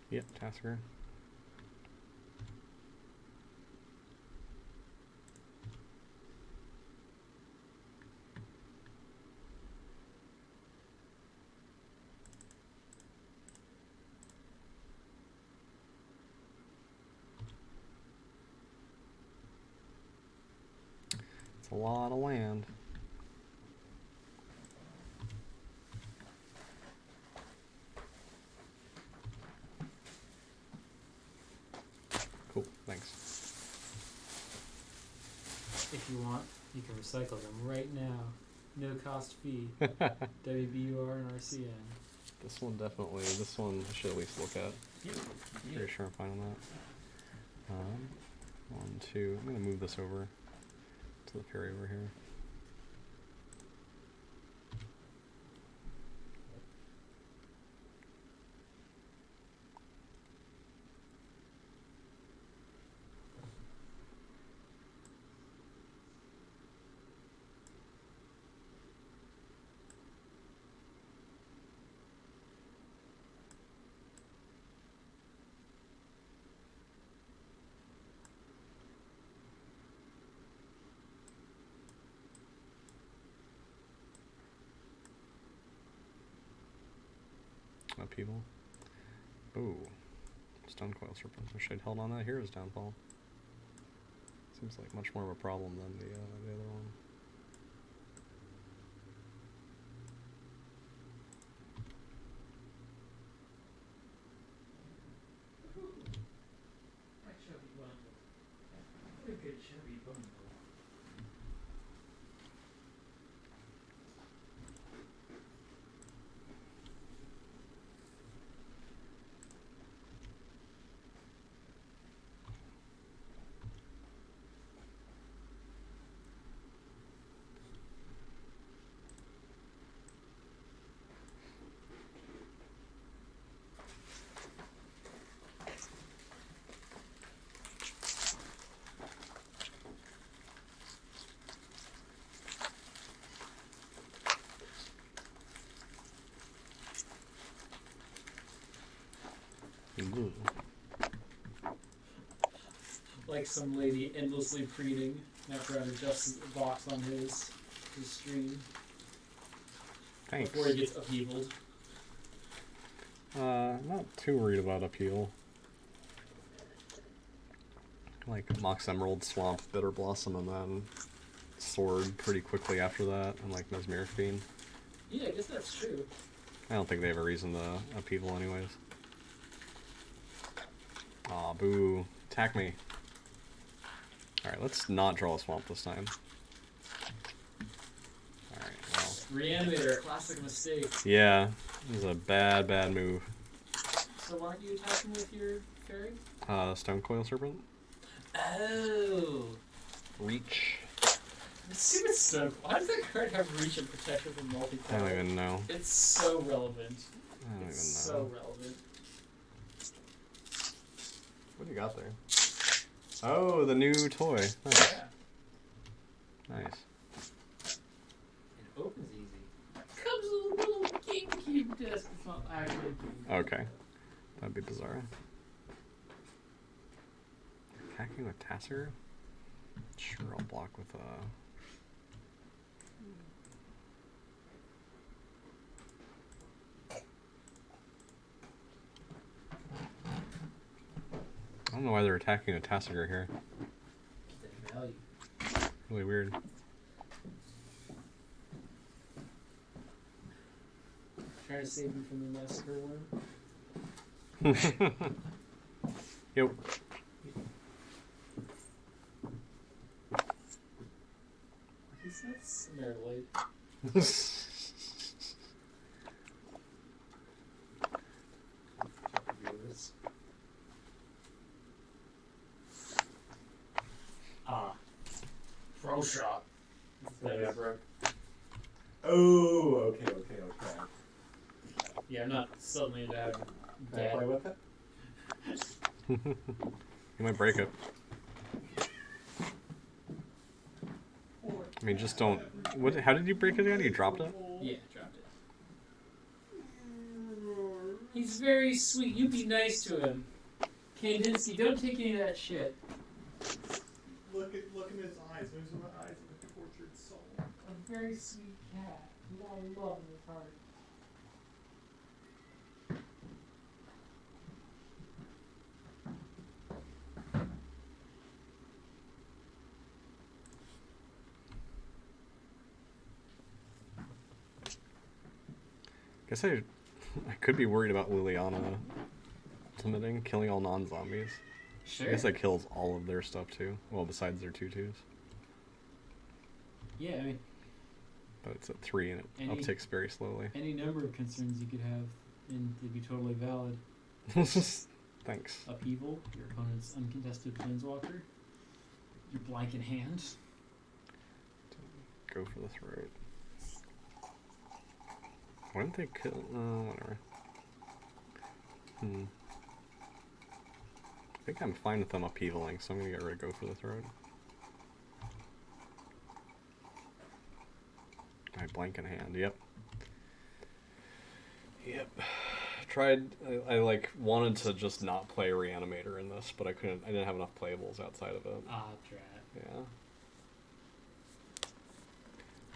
Yep, Tassiger. It's a lot of land. Cool, thanks. If you want, you can recycle them right now. No cost fee. WBUR and RCN. This one definitely, this one I should at least look at. Yep. Pretty sure I'm fine on that. 1, 2, I'm going to move this over to the ferry over here. Upheaval. Ooh. Stone Coil Serpent. I should have held on that Hero's Downfall. Seems like much more of a problem than the other one. My chubby bundle. What a good chubby bundle. Ooh. Like some lady endlessly preening after I adjusts the box on his stream. Thanks. Before he gets upheavaled. Not too worried about upheaval. Like Mox Emerald, Swamp, Bitter Blossom, and then Sword pretty quickly after that, and like Mesmeric Fiend. Yeah, I guess that's true. I don't think they have a reason to upheaval anyways. Aw, boo. Attack me. Alright, let's not draw a Swamp this time. Alright, well. Reanimator, classic mistake. Yeah, this is a bad, bad move. So aren't you attacking with your fairy? Stone Coil Serpent. Oh. Reach. Stupid stone. Why does that card have reach and protection from multi-color? I don't even know. It's so relevant. I don't even know. So relevant. What do you got there? Oh, the new toy. Nice. Yeah. Nice. It opens easy. Comes with a little GameCube disc. It's not actually a GameCube. Okay. That'd be bizarre. Attacking with Tasser? Sure, I'll block with I don't know why they're attacking a Tassiger here. Get that value. Really weird. Trying to save you from the massacre worm. Yep. He's not Smearblade. Pro shot. Oh, okay. Yeah, I'm not suddenly into having Can I play with it? You might break it. I mean, just don't. What? How did you break it again? You dropped it? Yeah, dropped it. He's very sweet. You be nice to him. Kandinsky, don't take any of that shit. Look in his eyes. Those are the eyes of a tortured soul. A very sweet cat. You got love in his heart. Guess I could be worried about Liliana ultimating, killing all non-zombies. Sure. I guess that kills all of their stuff too. Well, besides their 2/2s. Yeah, I mean, But it's at 3 and it Any- upticks very slowly. any number of concerns you could have, and they'd be totally valid. Thanks. Upheaval, your opponent's uncontested planeswalker, your blank in hand. Go for the throat. Why didn't they kill? Whatever. I think I'm fine with them upheavaling, so I'm gonna get rid of Go for the Throat. I blank in hand, yep. Yep. Tried, I like wanted to just not play Reanimator in this, but I didn't have enough playables outside of it. Ah, drat. Yeah.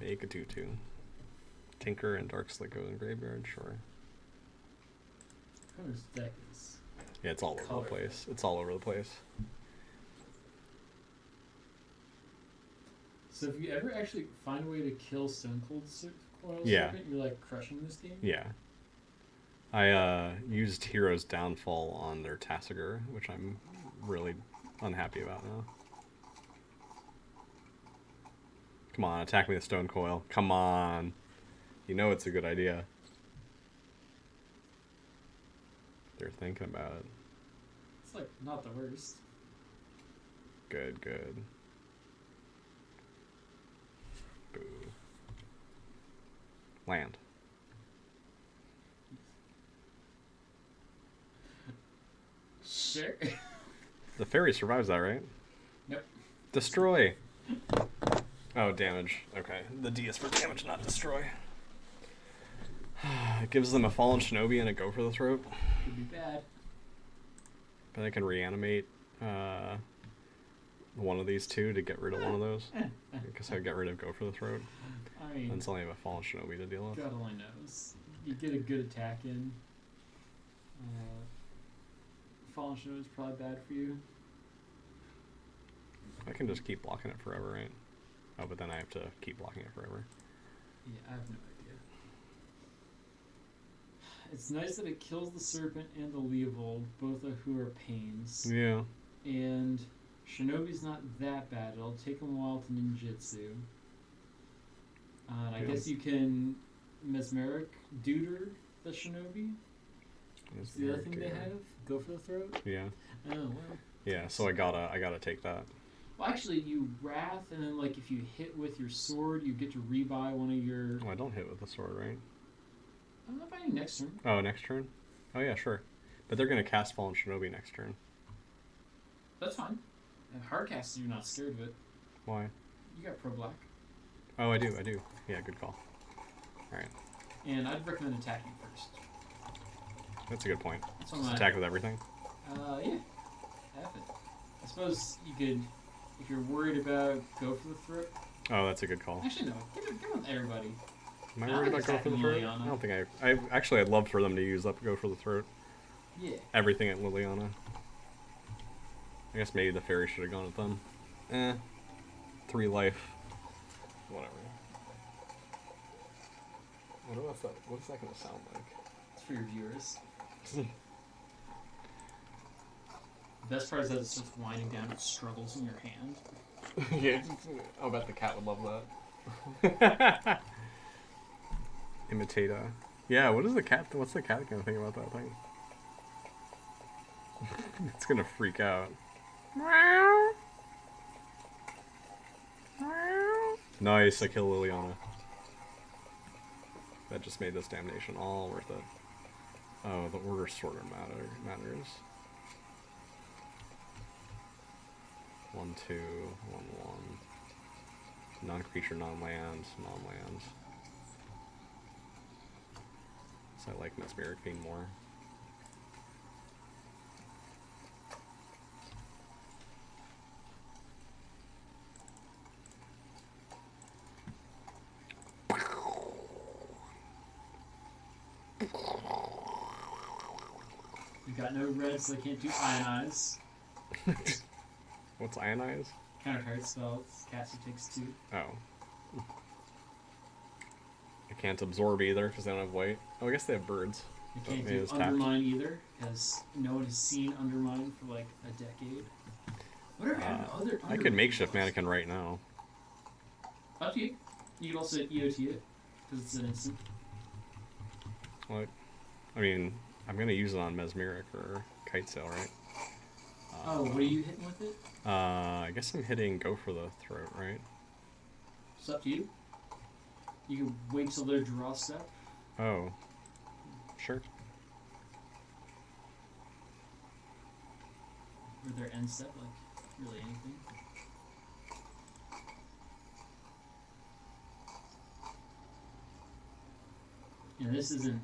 Make a 2/2. Tinker and Dark Slick go in graveyard, sure. Opponent's deck is... Yeah, it's all over Colorful. the place. It's all over the place. So if you ever actually find a way to kill Stone Cold Coil Yeah. Serpent, you're like crushing this game? Yeah. I used Hero's Downfall on their Tassiger, which I'm really unhappy about now. Come on, attack me with Stone Coil. Come on. You know it's a good idea. They're thinking about it. It's like not the worst. Good, good. Boo. Land. Sure. The fairy survives that, right? Nope. Destroy. Oh, damage. Okay. The D is for damage, not destroy. It gives them a Fallen Shinobi and a Go for the Throat. Could be bad. But I can reanimate one of these two to get rid of one of those. Because I get rid of Go for the Throat. I mean, And suddenly I have a Fallen Shinobi to deal with. God only knows. You get a good attack in. Fallen Shinobi is probably bad for you. I can just keep blocking it forever, right? Oh, but then I have to keep blocking it forever. Yeah, I have no idea. It's nice that it kills the Serpent and the Leovold, both of who are pains. Yeah. And Shinobi's not that bad. It'll take him a while to ninjutsu. I guess you can Mesmeric Duder the Shinobi. That's the other thing they have. Go for the Throat. Yeah. Oh well. Yeah, so I gotta take that. Well, actually, you Wrath, and then like if you hit with your sword, you get to rebuy one of your. Oh, I don't hit with the sword, right? I'm not buying next turn. Oh, next turn? Oh yeah, sure. But they're gonna cast Fallen Shinobi next turn. That's fine. And hardcast, you're not scared of it. Why? You got Pro Black. Oh, I do. Yeah, good call. Alright. And I'd recommend attacking first. That's a good point. That's Just attack with everything? Yeah. Have it. I suppose you could, if you're worried about Go for the Throat. Oh, that's a good call. Actually, no. Give it with everybody. Am I worried about Go for the Throat? Liliana. I don't think actually, I'd love for them to use up Go for the Throat. Yeah. Everything at Liliana. I guess maybe the fairy should have gone with them. 3 life. Whatever. What is that gonna sound like? It's for your viewers. The best part is that it's just winding down, it struggles in your hand. Yeah, I'll bet the cat would love that. Imitator. Yeah, what's the cat gonna think about that thing? It's gonna freak out. Nice, I kill Liliana. That just made this damnation all worth it. Oh, the order sort of matters. 1, 2, 1, 1. Non-creature, non-land. So I like Mesmeric being more. You got no red, so they can't do Ionize. What's Ionize? Countercard spells. Caster takes 2. Oh. I can't absorb either because they don't have white. Oh, I guess they have birds. You So can't maybe do it's tapped. Undermine either, because no one has seen Undermine for like a decade. Whatever happened to other I could Undermine makeshift spells? mannequin right now. Up to you. You could also EOT it, because it's an instant. What? I mean, I'm gonna use it on Mesmeric or Kite Sail, right? Oh, what are you hitting with it? I guess I'm hitting Go for the Throat, right? It's up to you. You can wait till their draw step. Oh. Sure. Or their end step, like really anything. And this isn't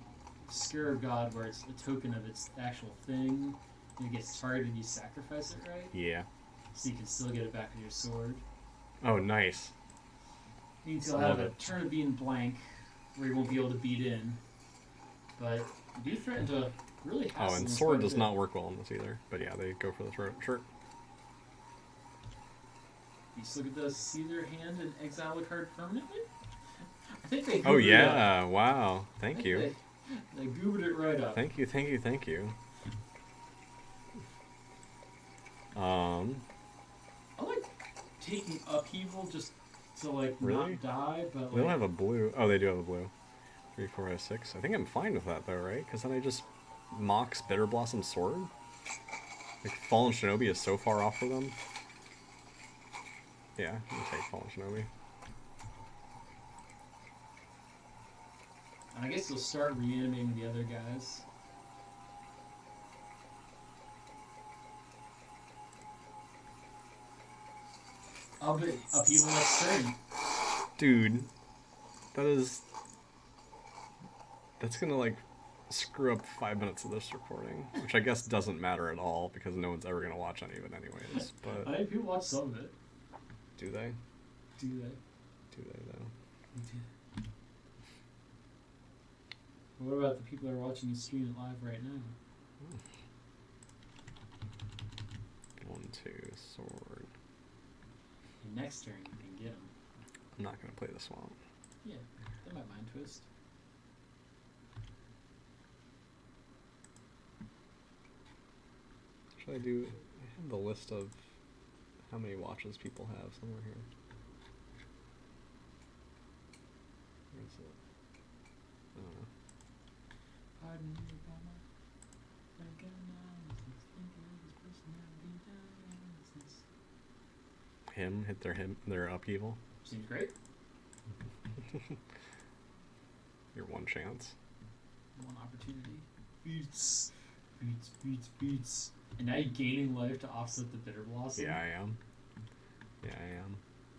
Scarab God where it's a token of its actual thing. If it gets targeted, you sacrifice it, right? Yeah. So you can still get it back with your sword. Oh, nice. You can still I have love a it. turn of being blank, where you won't be able to beat in. But you do threaten to really hassle Oh, and them sword quite a does bit. not work well in this either. But yeah, they Go for the Throat. Sure. You still get to see their hand and exile a card permanently? I think they Oh goobered it up. yeah! Wow. I Thank think you. They goobered it right up. Thank you. I like taking upheaval just to like Really? not die, but They don't like have a blue. Oh, they do have a blue. 3, 4, 5, 6. I think I'm fine with that though, right? Because then I just Mox Bitter Blossom Sword. Like Fallen Shinobi is so far off for them. Yeah, I'm gonna take Fallen Shinobi. and I guess you'll start reanimating the other guys. I'll bet upheaval next turn. Dude, that's gonna like screw up 5 minutes of this recording, which I guess doesn't matter at all because no one's ever going to watch any of it anyways. But I think people watch some of it. do they? Do they? Do they though? What about the people that are watching you stream it live right now? 1, 2, sword. And next turn you can get them. I'm not going to play the swamp. Yeah, that might mind twist. Should I do? I have the list of how many watches people have somewhere here. Where is it? I don't know. Pardon me, Obama. Hit their upheaval. Seems great. Your one chance. One opportunity. Beats. And now you're gaining life to offset the bitter blossom. Yeah, I am.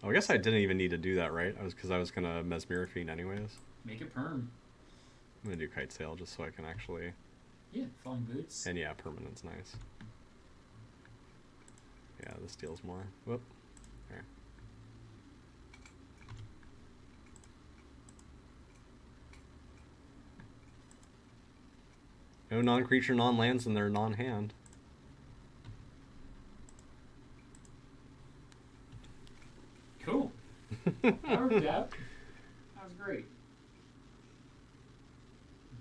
Oh, I guess I didn't even need to do that, right? Because I was gonna Mesmeric Fiend anyways. Make it perm. I'm gonna do Kite Sail just so I can actually. Yeah, falling boots. And yeah, permanent's nice. Yeah, this deals more. Whoop. There. No non-creature, non-lands, and they're non-hand. Cool. That worked out. That was great.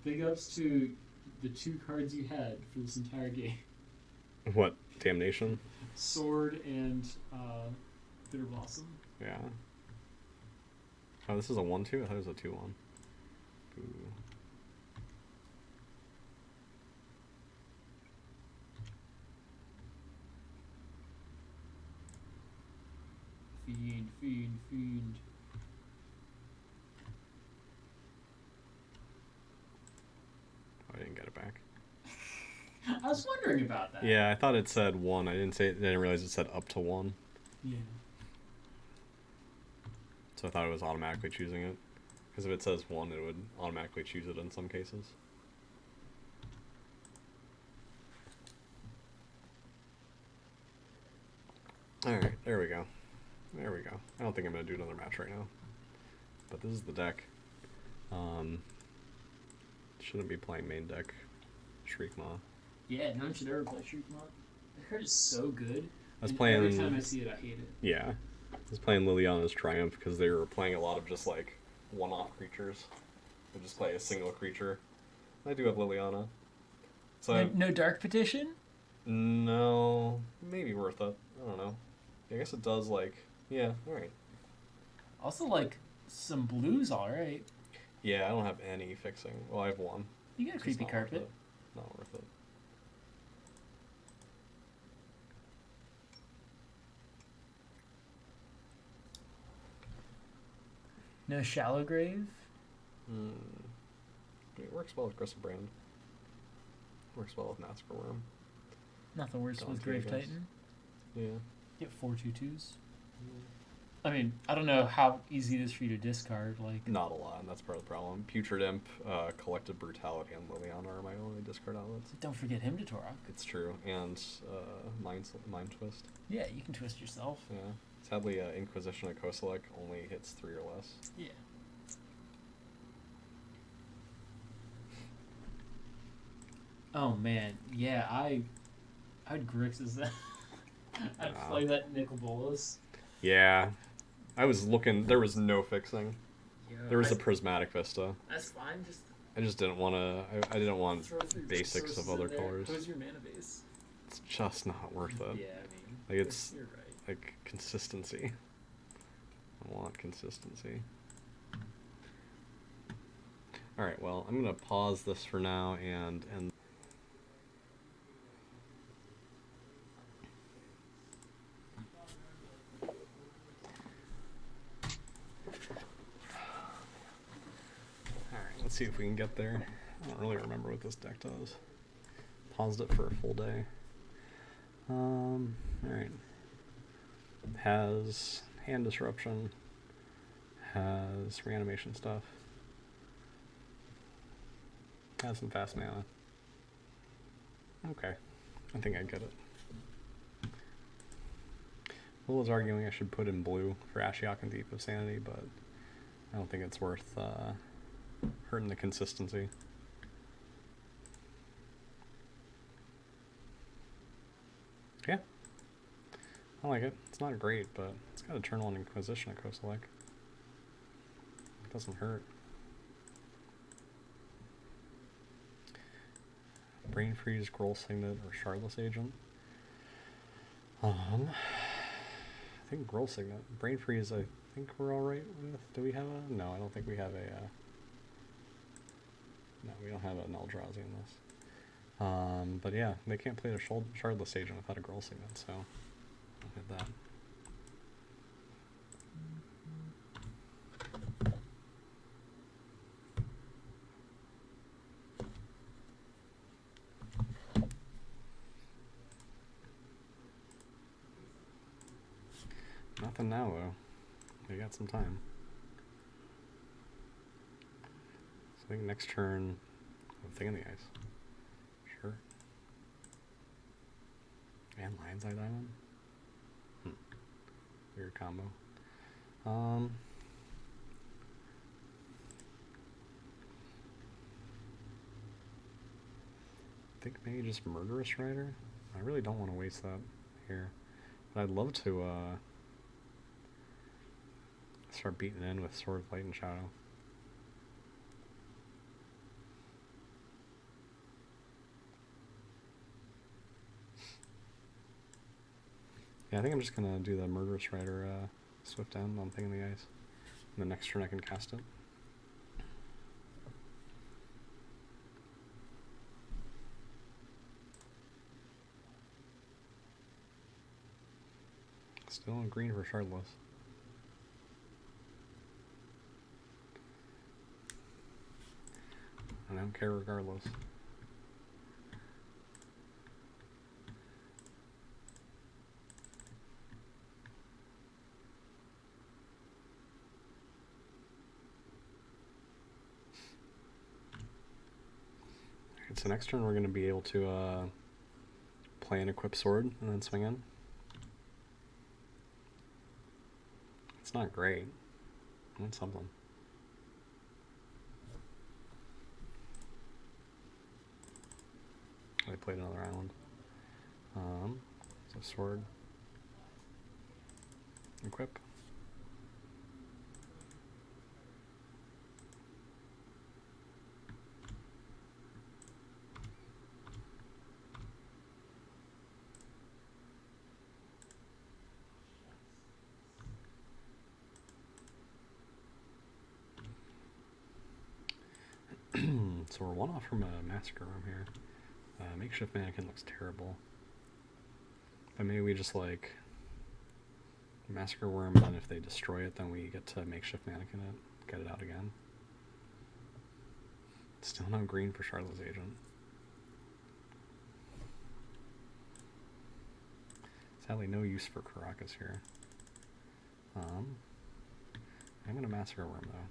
Big ups to the 2 cards you had for this entire game. What? Damnation? Sword and Bitter Blossom. Yeah. Oh, this is a 1/2? I thought it was a 2/1. Ooh. Fiend. Oh, I didn't get it back. I was wondering about that. Yeah, I thought it said 1. I didn't realize it said up to 1. Yeah. So I thought it was automatically choosing it. Because if it says 1, it would automatically choose it in some cases. Alright, there we go. There we go. I don't think I'm going to do another match right now. But this is the deck. Shouldn't be playing main deck Shriek Maw. Yeah, no one should ever play Shriek Maw. The card is so good. I was playing... Every time I see it, I hate it. Yeah. I was playing Liliana's Triumph because they were playing a lot of just like one-off creatures. They just play a single creature. I do have Liliana. So No Dark Petition? no, maybe worth it. I don't know. I guess it does like, yeah, alright. Also, like, some blues, alright. Yeah, I don't have any fixing. Well, I have one. You got a It's creepy not worth carpet. it. Not worth it. No Shallow Grave? It works well with Gristlebrand. Works well with Massacre Worm. Nothing worse Daunting, with Grave I guess. Titan. Yeah. Get 4 2/2s. I mean, I don't know how easy it is for you to discard. Like, Not a lot, and that's part of the problem. Putrid Imp, Collective Brutality, and Liliana are my only discard outlets. don't forget him to Torok. It's true, and Mind Twist. Yeah, you can twist yourself. Yeah. Sadly, Inquisition of Kosalek only hits 3 or less. Yeah. Oh man, yeah, I'd Grixis that. I'd Yeah. play that Nicol Bolas. Yeah. I was looking, there was no fixing. Yeah, There was a Prismatic Vista. That's fine. Just I just didn't want to, I didn't want throw 3 basics of resources other in there. colors. Who's your mana base? It's just not worth it. Yeah, I mean, Like, it's- you're right. Like, consistency. I want consistency. Alright, well, I'm going to pause this for now and Alright, let's see if we can get there. I don't really remember what this deck does. Paused it for a full day. Alright. Has hand disruption. Has reanimation stuff. Has some fast mana. Okay, I think I get it. Will was arguing I should put in blue for Ashiok and Deep of Sanity, but I don't think it's worth hurting the consistency. Yeah, I like it. It's not great, but it's got a turn 1 Inquisition at Coastal Lake. It doesn't hurt. Brain Freeze, Groll Signet, or Shardless Agent. I think Groll Signet. Brain Freeze, I think we're alright with. Do we have a... No, I don't think we have a... No, we don't have an Eldrazi in this. But yeah, they can't play the Shardless Agent without a Groll Signet, so I'll hit that. Nothing now, though. We got some time. So I think next turn, Thing in the Ice. Sure. And Lion's Eye Diamond? Weird combo. I think maybe just Murderous Rider? I really don't want to waste that here. But I'd love to, start beating in with Sword of Light and Shadow. Yeah, I think I'm just gonna do the Murderous Rider Swift End on Thing in the Ice. And the next turn I can cast it. Still on green for Shardless. I don't care regardless. Alright, so next turn we're going to be able to play an Equip Sword and then swing in. It's not great. It's something. I played another island. So sword. Equip. So we're one off from a Massacre Room here. Makeshift Mannequin looks terrible. But maybe we just like Massacre Worm, and if they destroy it, then we get to Makeshift Mannequin it, get it out again. Still no green for Shardless Agent. Sadly, no use for Karakas here. I'm gonna Massacre Worm though.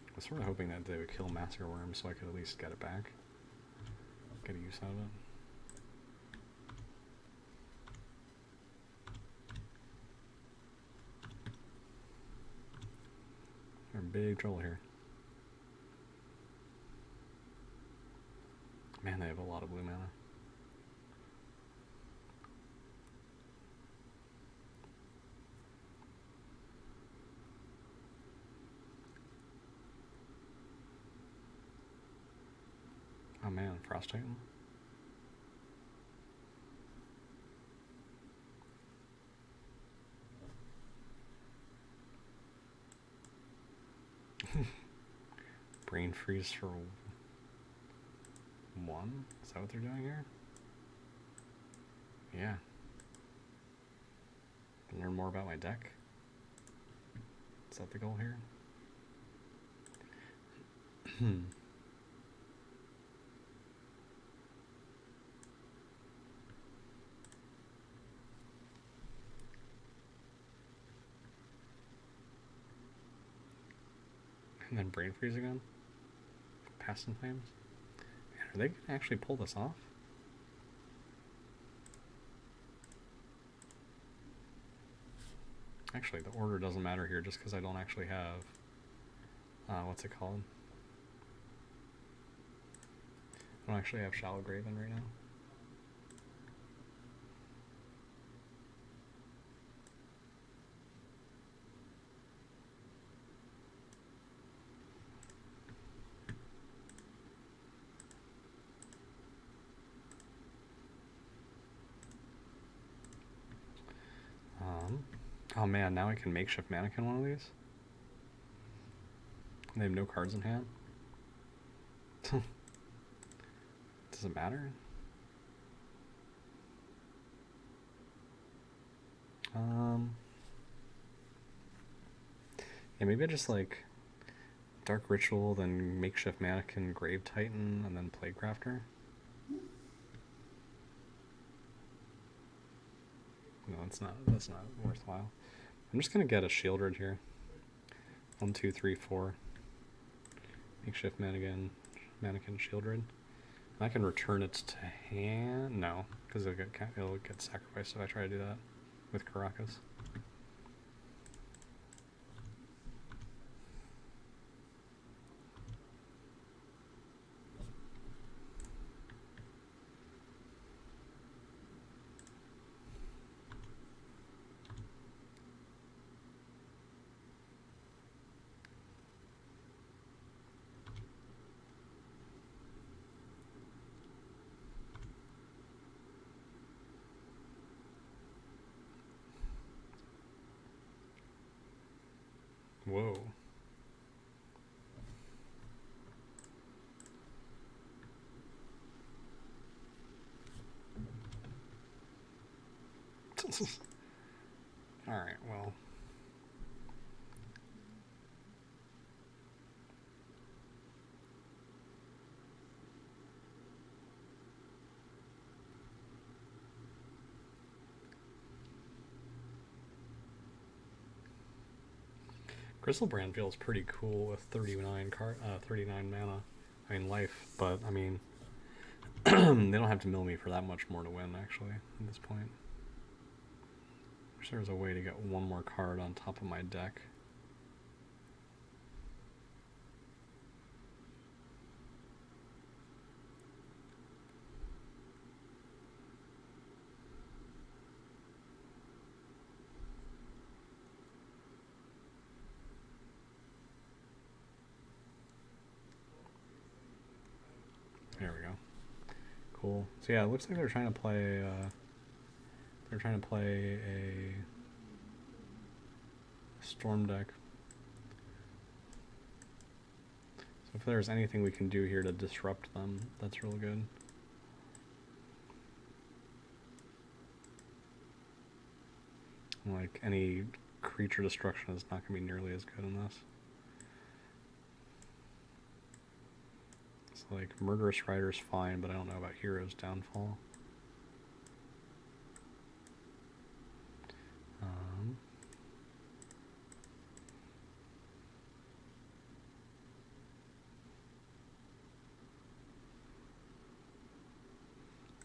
I was sort of hoping that they would kill Massacre Worm so I could at least get it back. Get a use out of it. They're in big trouble here. Man, they have a lot of blue mana. Oh man, Frost Titan. Brain Freeze for 1? Is that what they're doing here? Yeah. Learn more about my deck? Is that the goal here? And then Brain Freeze again? Past in Flames? Man, are they going to actually pull this off? Actually, the order doesn't matter here just because I don't actually have... what's it called? I don't actually have Shallow Grave in right now. Oh man, now I can makeshift mannequin one of these. They have no cards in hand. Does it matter? Yeah, maybe I just like Dark Ritual, then makeshift mannequin, Grave Titan, and then Plaguecrafter. No, that's not worthwhile. I'm just gonna get a Shieldred here. 1, 2, 3, 4. Makeshift mannequin, Shieldred. I can return it to hand. No, because it'll get sacrificed if I try to do that with Caracas. Whoa. Alright, well. Gristlebrand feels pretty cool with 39 mana. I mean, life, but I mean, they don't have to mill me for that much more to win, actually, at this point. I wish there was a way to get one more card on top of my deck. There we go. Cool. So yeah, it looks like they're trying to play a storm deck. So if there's anything we can do here to disrupt them, that's real good. Like, any creature destruction is not going to be nearly as good in this. So like, Murderous Rider's fine, but I don't know about Hero's Downfall.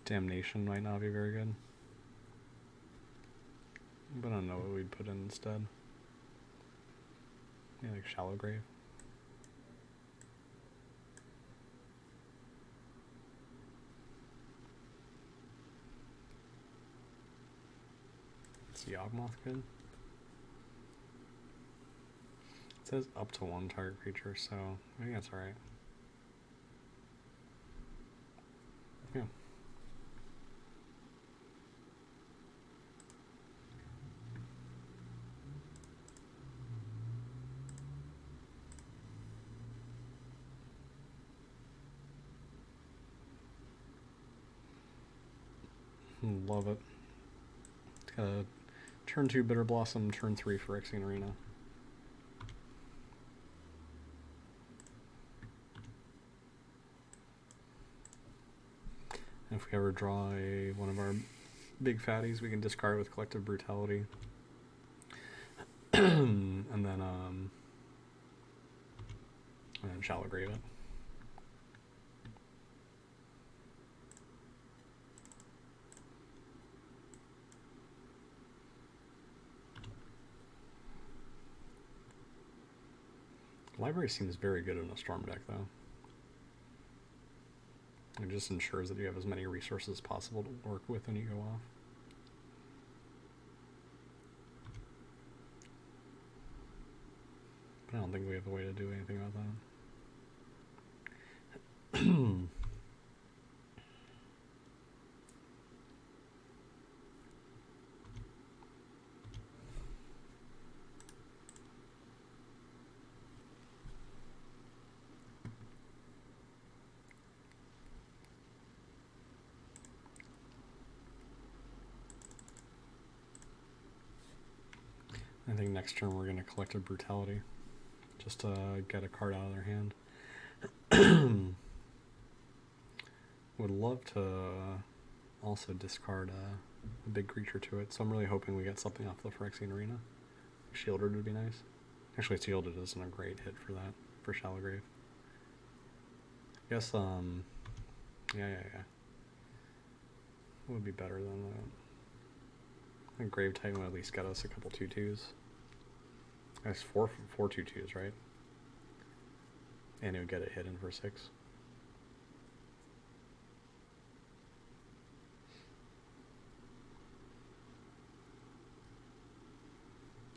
Damnation might not be very good. But I don't know what we'd put in instead. Yeah, like Shallow Grave. Is Yawgmoth good? It says up to 1 target creature, so I think that's alright. Yeah. Love it. It's got a turn 2 Bitter Blossom, turn 3 Phyrexian Arena. And if we ever draw one of our big fatties, we can discard it with Collective Brutality. And then and Shallow Grave it. Library seems very good in a Storm deck, though. It just ensures that you have as many resources as possible to work with when you go off. But I don't think we have a way to do anything about that. I think next turn we're going to Collective Brutality, just to get a card out of their hand. Would love to also discard a big creature to it, so I'm really hoping we get something off the Phyrexian Arena. Shielded would be nice. Actually, Shielded isn't a great hit for that, for Shallow Grave. I guess, yeah. It would be better than that. I think Grave Titan would at least get us a couple 2/2s. That's four 2/2s, right? And it would get it hidden for 6.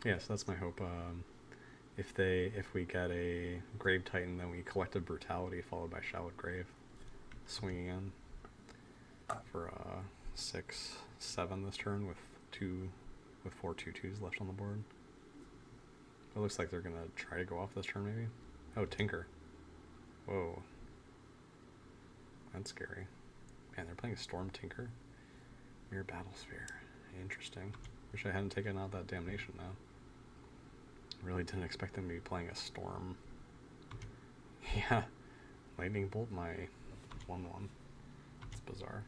Yes, that's my hope. If we get a Grave Titan, then we Collective Brutality followed by Shallowed Grave, swinging in for 6, 7 this turn with 4 2/2s left on the board. It looks like they're gonna try to go off this turn, maybe. Oh, Tinker. Whoa, that's scary. Man, they're playing Storm Tinker. Mirror Battlesphere. Interesting. Wish I hadn't taken out that Damnation now. Really didn't expect them to be playing a Storm. Yeah, Lightning Bolt my 1/1. It's bizarre.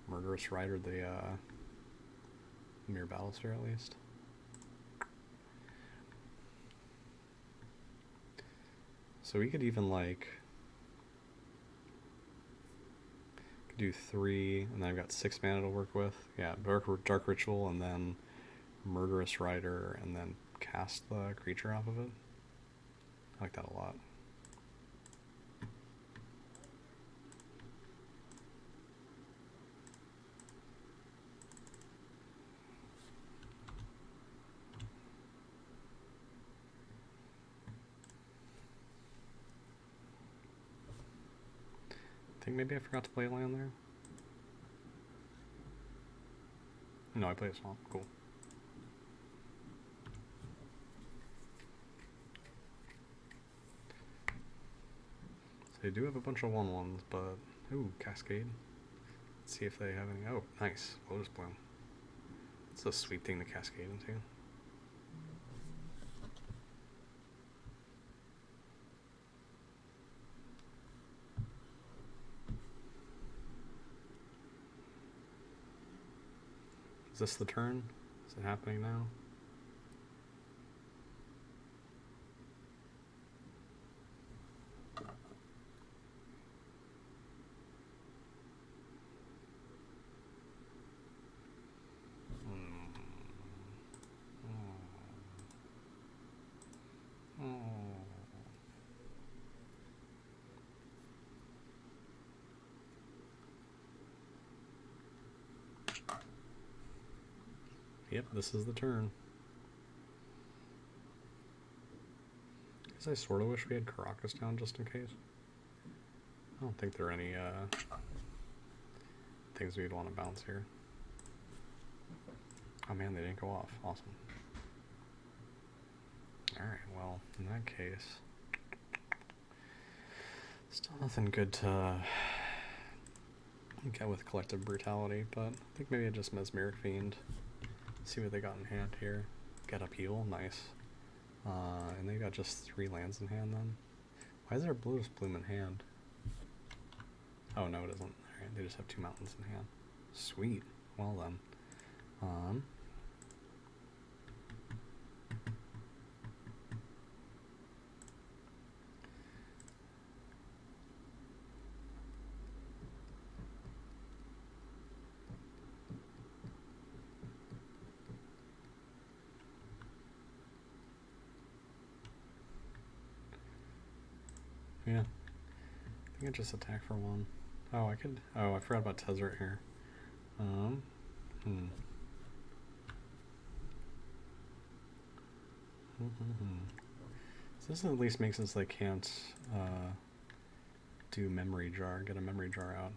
Murderous Rider the Mirror Battlesphere at least. So we could even like do 3, and then I've got 6 mana to work with. Yeah, Dark Ritual, and then Murderous Rider, and then cast the creature off of it. I like that a lot. I think maybe I forgot to play a land there. No, I played a swamp. Cool. So they do have a bunch of 1/1s, but ooh, Cascade. Let's see if they have any. Oh, nice. Lotus Bloom. It's a sweet thing to cascade into. Is this the turn? Is it happening now? Yep, this is the turn. Guess I sort of wish we had Caracas down just in case. I don't think there are any things we'd want to bounce here. Oh man, they didn't go off. Awesome. Alright, well, in that case, still nothing good to get with Collective Brutality, but I think maybe I just Mesmeric Fiend. See what they got in hand here. Get Upheaval, nice. And they got just 3 lands in hand then. Why is there a Lotus Bloom in hand? Oh no, it isn't. Alright, they just have 2 mountains in hand. Sweet. Well then. Um, yeah. I think I just attack for 1. Oh, I could. Oh, I forgot about Tezzeret here. Hmm. So this at least makes it so they can't do Memory Jar, get a Memory Jar out.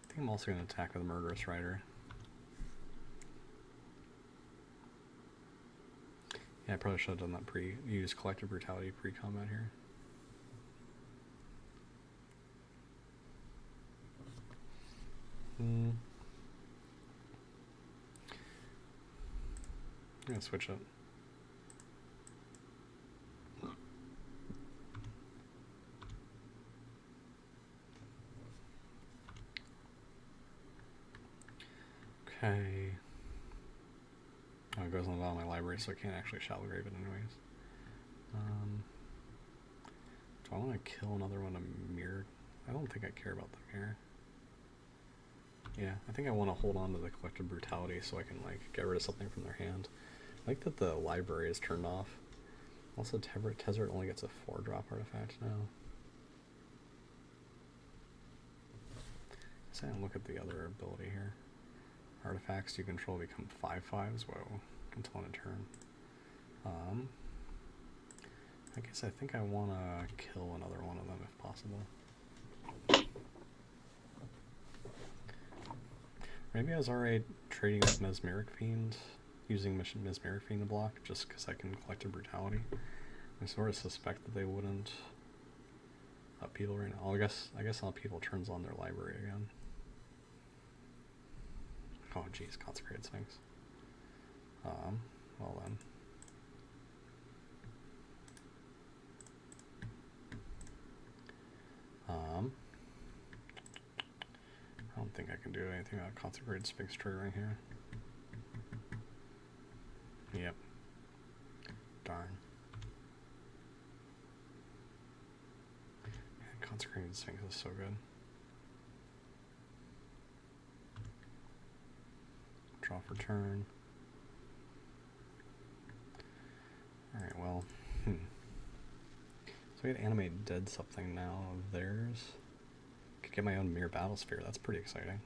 I think I'm also going to attack with Murderous Rider. Yeah, I probably should have done that use Collective Brutality pre-combat here. I'm going to switch it. Okay. Oh, it goes on the bottom of my library, so I can't actually Shallow Grave it anyways. Do I want to kill another one of Mirror? I don't think I care about the Mirror. Yeah, I think I want to hold on to the Collective Brutality so I can like get rid of something from their hand. I like that the library is turned off. Also, Tezzeret only gets a 4-drop artifact now. Let's look at the other ability here. Artifacts you control become 5/5s. Whoa, until end of turn. I guess I think I want to kill another one of them if possible. Maybe I was alright trading with Mesmeric Fiend, using Mesmeric Fiend to block, just because I can collect a Brutality. I sort of suspect that they wouldn't upheaval right now. I guess upheaval turns on their library again. Oh geez, Consecrated Sphinx. Well then. I don't think I can do anything about Consecrated Sphinx triggering here. Yep. Darn. Man, Consecrated Sphinx is so good. Draw for turn. Alright, well. So I get Animate Dead something now of theirs. Could get my own Mirror Battlesphere, that's pretty exciting.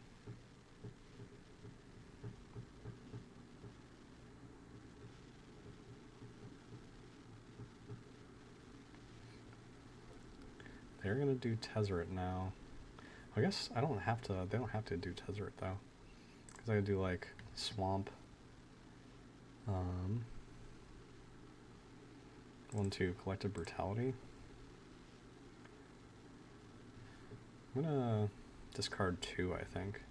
They're gonna do Tezzeret now. I guess I don't have to, they don't have to do Tezzeret though. Because I could do like Swamp. 1/2 Collective Brutality. I'm gonna discard 2, I think.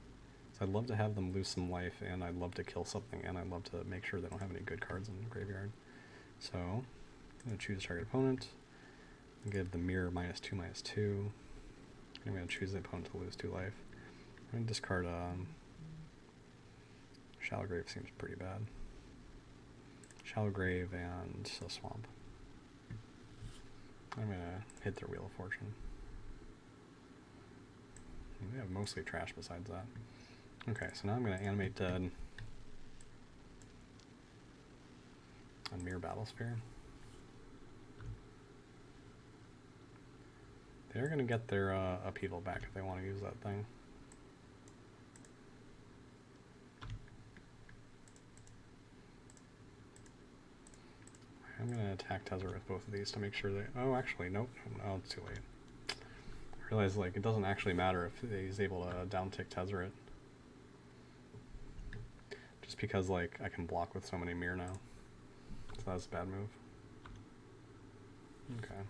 So I'd love to have them lose some life, and I'd love to kill something, and I'd love to make sure they don't have any good cards in the graveyard. So I'm gonna choose target opponent. And give the mirror -2/-2. I'm gonna choose the opponent to lose 2 life. I'm gonna discard Shallow Grave seems pretty bad. Shallow Grave and a Swamp. I'm gonna hit their Wheel of Fortune. They have mostly trash besides that. Okay, so now I'm gonna Animate Dead on Mirror Battlesphere. They're gonna get their upheaval back if they want to use that thing. I'm gonna attack Tezzeret with both of these to make sure they. Oh, actually, nope. Oh, it's too late. I realize like it doesn't actually matter if he's able to downtick Tezzeret. Just because like I can block with so many mirror now. So that's a bad move. Okay.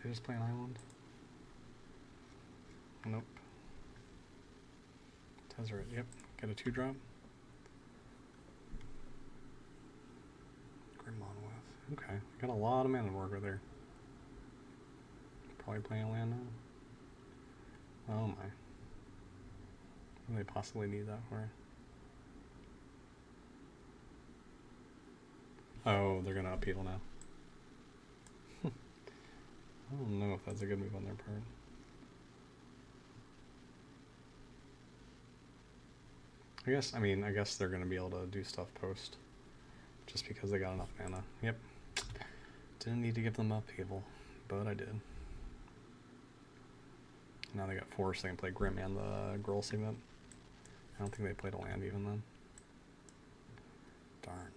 Did I just play an island? Nope. Tezzeret, yep. Get a 2-drop. Grim Monolith. Okay, got a lot of mana to work with there. Probably playing a land now. Oh my. What do they possibly need that for? Oh, they're gonna upheaval now. I don't know if that's a good move on their part. I guess they're gonna be able to do stuff post. Just because they got enough mana. Yep. Didn't need to give them upheaval, but I did. Now they got 4, so they can play Grim and the Gruul Signet. I don't think they played a land even then. Darn.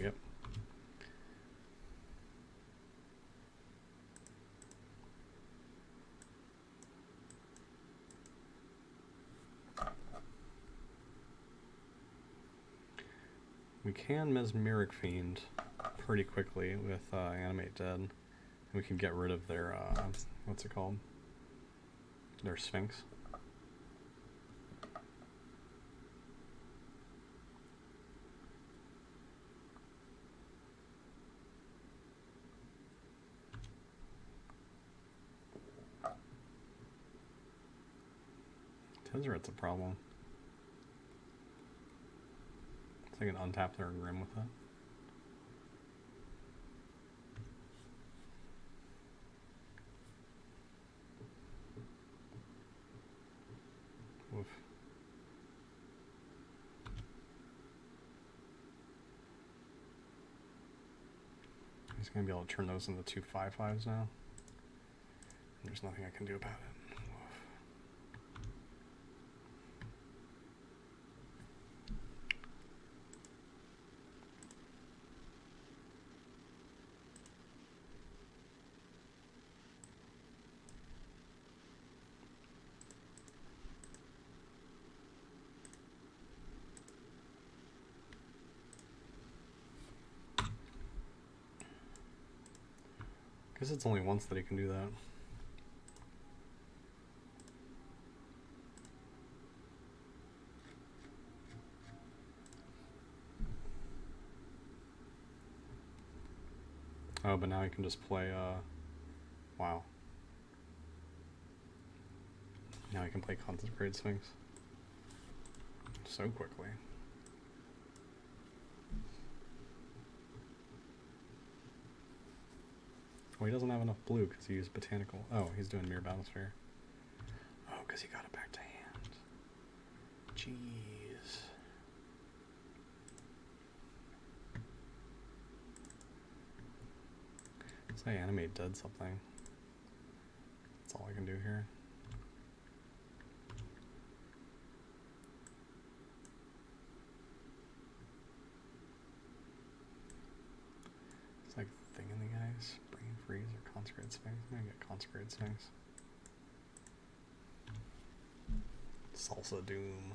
Yep. We can Mesmeric Fiend pretty quickly with Animate Dead. And we can get rid of their, what's it called? Their Sphinx. Tezzeret's a problem. I can untap their Grim with that. Oof. He's gonna be able to turn those into 2 5/5s now. There's nothing I can do about it. Oof. Guess it's only once that he can do that. Oh, but now he can just play, wow. Now he can play Consecrated Sphinx. So quickly. Well, he doesn't have enough blue because he used Botanical. Oh, he's doing Mirror Battlesphere. Oh, because he got it back to hand. Jeez. Let's say Animate Dead something. That's all I can do here. It's like Thing in the Eyes, Brain Freeze, or Consecrated Sphinx. I'm gonna get Consecrated Sphinx. Salsa Doom.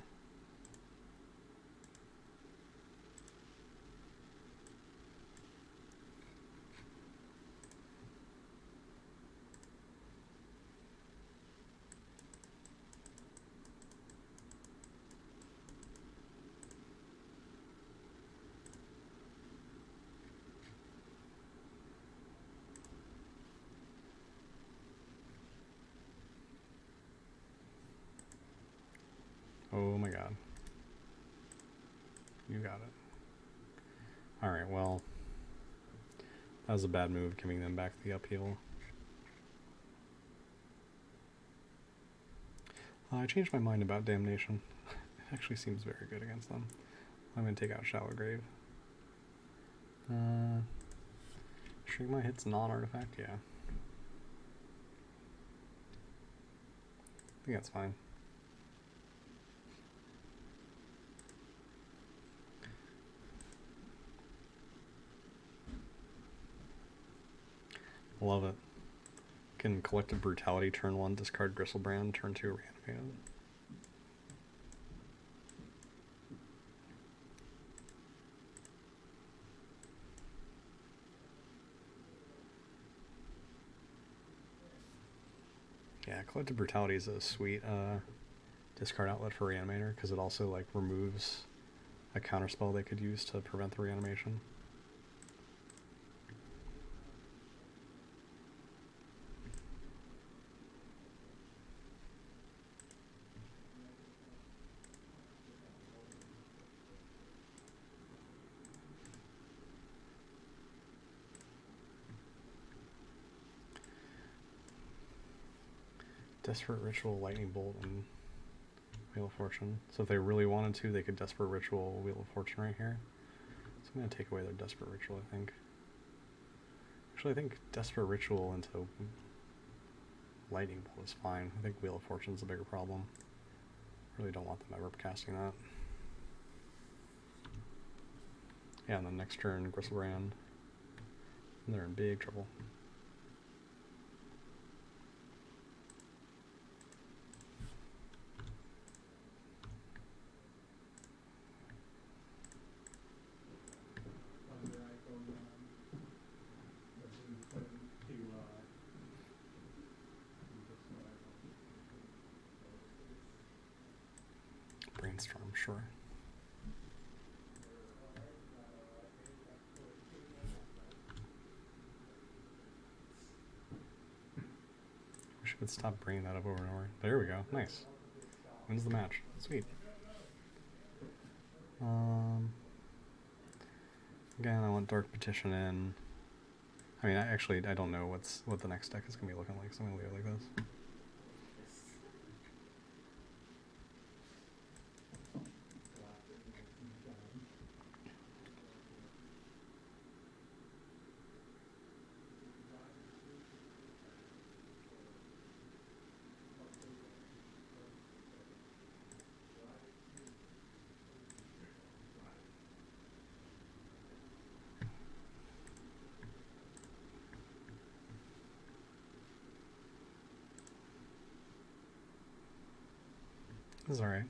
Oh my god. You got it. Alright, well. That was a bad move, giving them back the upheaval. I changed my mind about Damnation. It actually seems very good against them. I'm going to take out Shallow Grave. Shrigma hits non-artifact? Yeah. I think that's fine. Love it. Can Collective Brutality turn 1, discard Gristlebrand, turn 2, Reanimator. Yeah, Collective Brutality is a sweet discard outlet for Reanimator, because it also like removes a counterspell they could use to prevent the reanimation. Desperate Ritual, Lightning Bolt, and Wheel of Fortune. So if they really wanted to, they could Desperate Ritual, Wheel of Fortune right here. So I'm going to take away their Desperate Ritual, I think. Actually, I think Desperate Ritual into Lightning Bolt is fine. I think Wheel of Fortune's a bigger problem. Really don't want them ever casting that. Yeah, and then next turn, Gristlebrand. And they're in big trouble. Brainstorm, sure. Wish I could stop bringing that up over and over. There we go. Nice. Wins the match. Sweet. Again, I want Dark Petition in. I mean, I don't know what the next deck is going to be looking like, so I'm going to leave it like this. This is alright.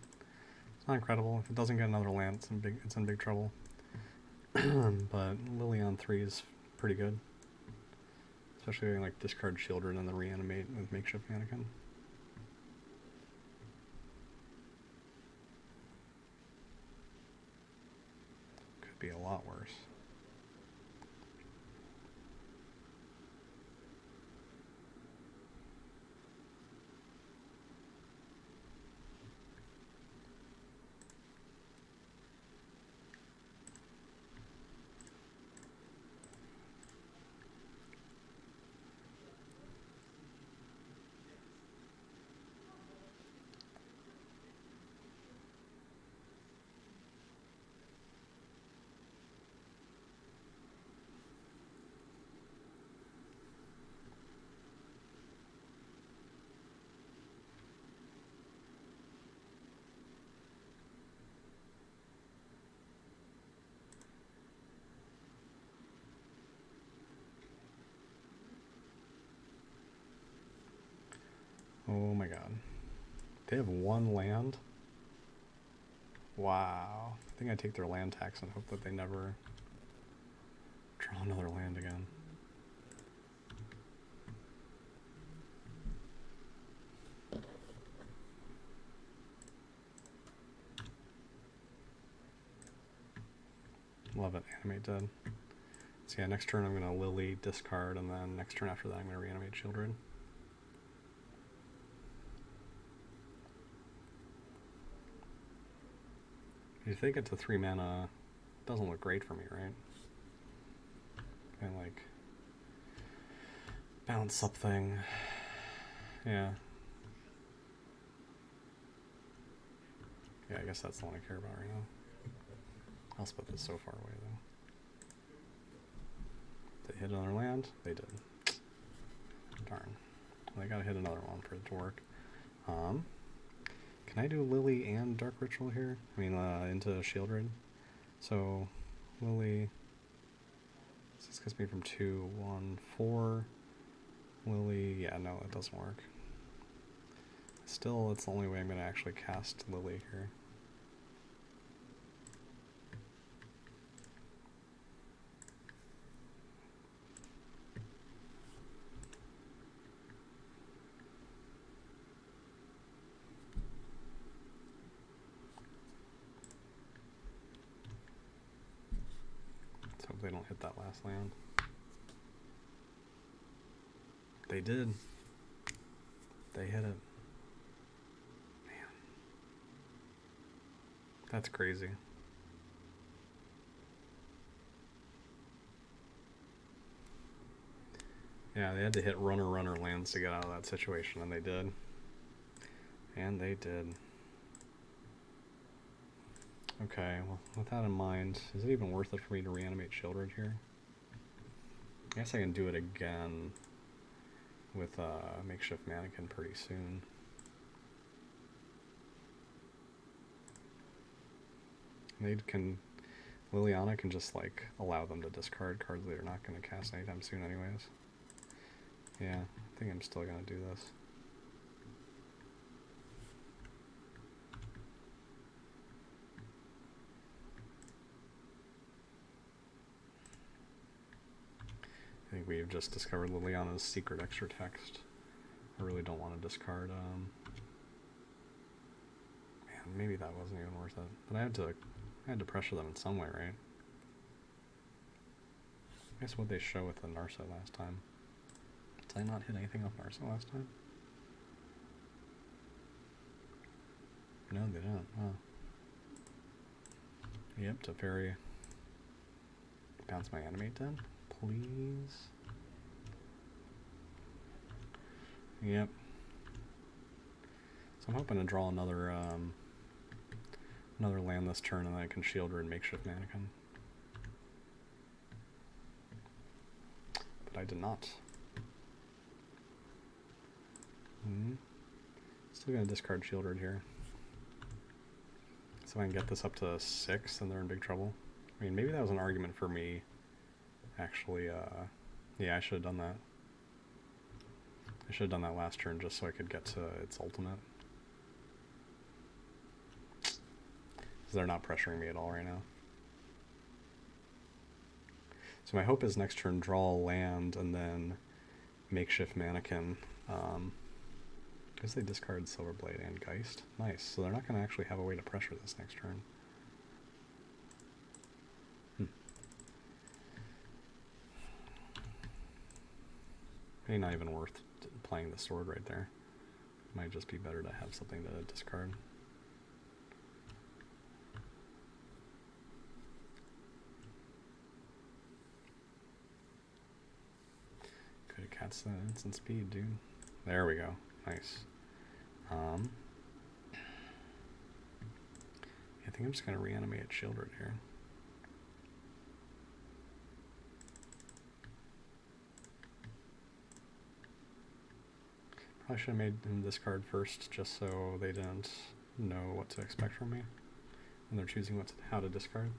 It's not incredible. If it doesn't get another land, it's in big trouble. But Lily on 3 is pretty good. Especially when like discard Children and then reanimate with Makeshift Mannequin. Could be a lot worse. Oh my god. They have one land? Wow. I think I take their land tax and hope that they never draw another land again. Love it. Animate dead. So yeah, next turn I'm going to Lily, discard, and then next turn after that I'm going to reanimate Children. If they get to 3 mana, it doesn't look great for me, right? And like bounce something. Yeah. Yeah, I guess that's the one I care about right now. I'll split this so far away though. They hit another land? They did. Darn. Well, they gotta hit another one for it to work. Can I do Lily and Dark Ritual here? I mean, into Shieldred. So, Lily. This gets me from 2, 1, 4. Lily. Yeah, no, that doesn't work. Still, it's the only way I'm going to actually cast Lily here. they don't hit that last land. They did. They hit it. Man. That's crazy. Yeah, they had to hit runner lands to get out of that situation, and they did. And they did. Okay, well, with that in mind, is it even worth it for me to reanimate Children here? I guess I can do it again with Makeshift Mannequin pretty soon. Liliana can just like allow them to discard cards they're not going to cast anytime soon anyways. Yeah, I think I'm still going to do this. I think we've just discovered Liliana's secret extra text. I really don't want to discard, man, maybe that wasn't even worth it. But I had to pressure them in some way, right? I guess what they show with the Narset last time. Did I not hit anything off Narset last time? No, they didn't. Oh. Yep, Teferi. Bounce my animate then, please. Yep. So I'm hoping to draw another land this turn, and then I can shield her and Makeshift Mannequin. But I did not. Still gonna discard Shieldred here. So I can get this up to 6, and they're in big trouble. I mean, maybe that was an argument for me. Actually, yeah, I should have done that. I should have done that last turn just so I could get to its ultimate. Because they're not pressuring me at all right now. So my hope is next turn draw a land and then Makeshift Mannequin. Because they discarded Silverblade and Geist. Nice. So they're not going to actually have a way to pressure this next turn. Maybe not even worth playing the sword right there. Might just be better to have something to discard. Could have cast that instant speed, dude. There we go. Nice. I think I'm just going to reanimate Shieldred here. Probably should have made him discard first, just so they didn't know what to expect from me. And they're choosing how to discard.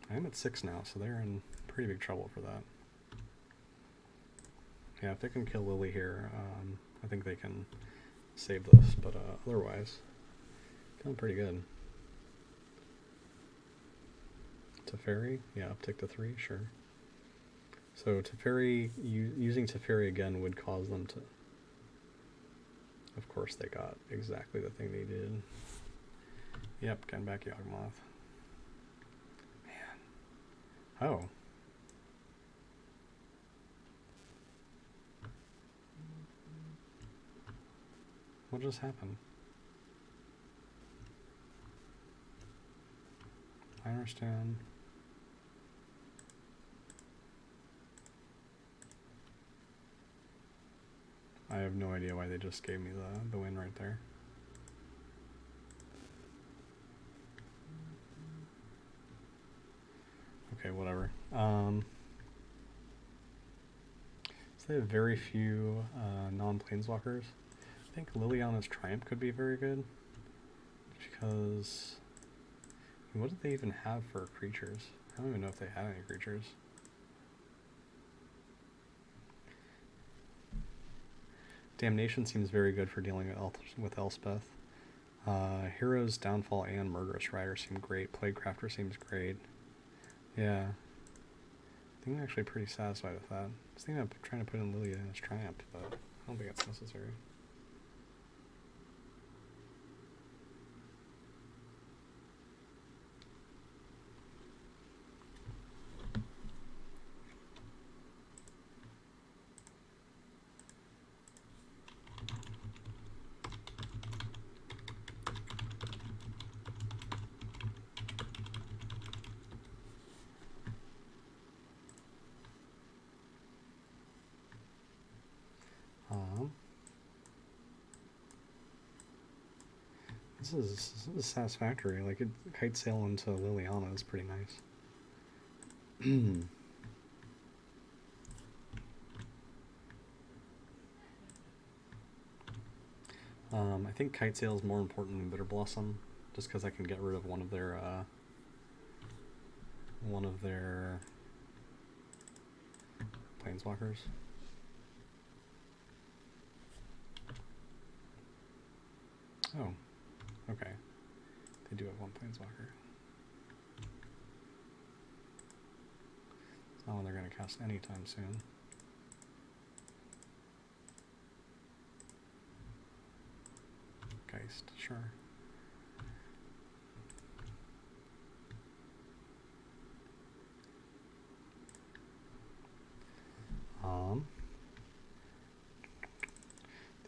I am at 6 now, so they're in pretty big trouble for that. Yeah, if they can kill Lily here, I think they can save this, but otherwise, feeling pretty good. Teferi? Yeah, uptick to 3, sure. So Teferi, using Teferi again would cause them to... Of course they got exactly the thing they did. Yep, getting back Yawgmoth. Man. Oh. What just happened? I understand. I have no idea why they just gave me the win right there. Okay, whatever. So they have very few non-planeswalkers. I think Liliana's Triumph could be very good, because what did they even have for creatures? I don't even know if they had any creatures. Damnation seems very good for dealing with Elspeth. Hero's Downfall and Murderous Rider seem great. Plaguecrafter seems great. Yeah. I think I'm actually pretty satisfied with that. I was thinking of trying to put in Liliana's Triumph, but I don't think it's necessary. This is satisfactory. Like, Kite Sail into Liliana is pretty nice. I think Kite Sail is more important than Bitter Blossom, just because I can get rid of one of their planeswalkers. Oh, okay. They do have one planeswalker. It's not one they're going to cast anytime soon. Geist, sure.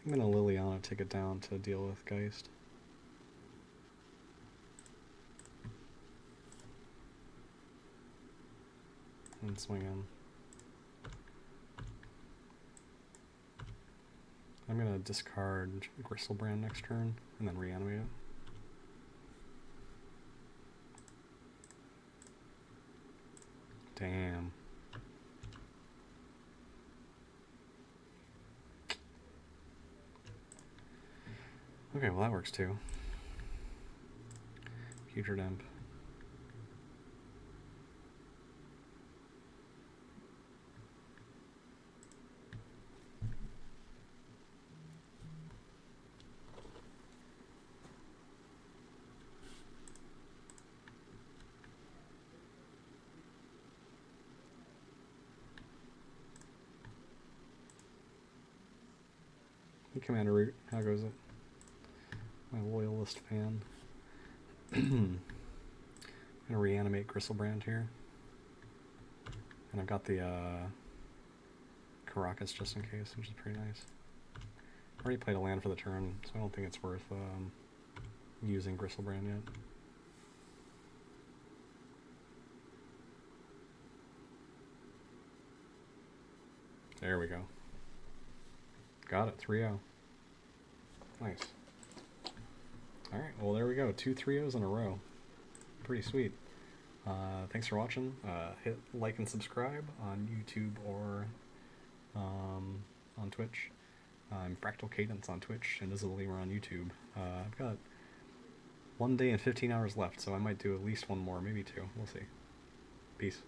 I think I'm going to Liliana take it down to deal with Geist. And swing in. I'm going to discard Gristlebrand next turn and then reanimate it. Damn. Okay, well that works too. Putrid Imp. Hey, Commander Root, how goes it? My loyalist fan. I'm gonna reanimate Gristlebrand here. And I've got the Caracas just in case, which is pretty nice. I already played a land for the turn, so I don't think it's worth using Gristlebrand yet. There we go. Got it, 3-0. Nice. Alright, well there we go. 2 3-0s in a row. Pretty sweet. Thanks for watching. Hit like and subscribe on YouTube or on Twitch. I'm Fractal Cadence on Twitch, Invisible Lemur on YouTube. I've got 1 day and 15 hours left, so I might do at least one more, maybe 2. We'll see. Peace.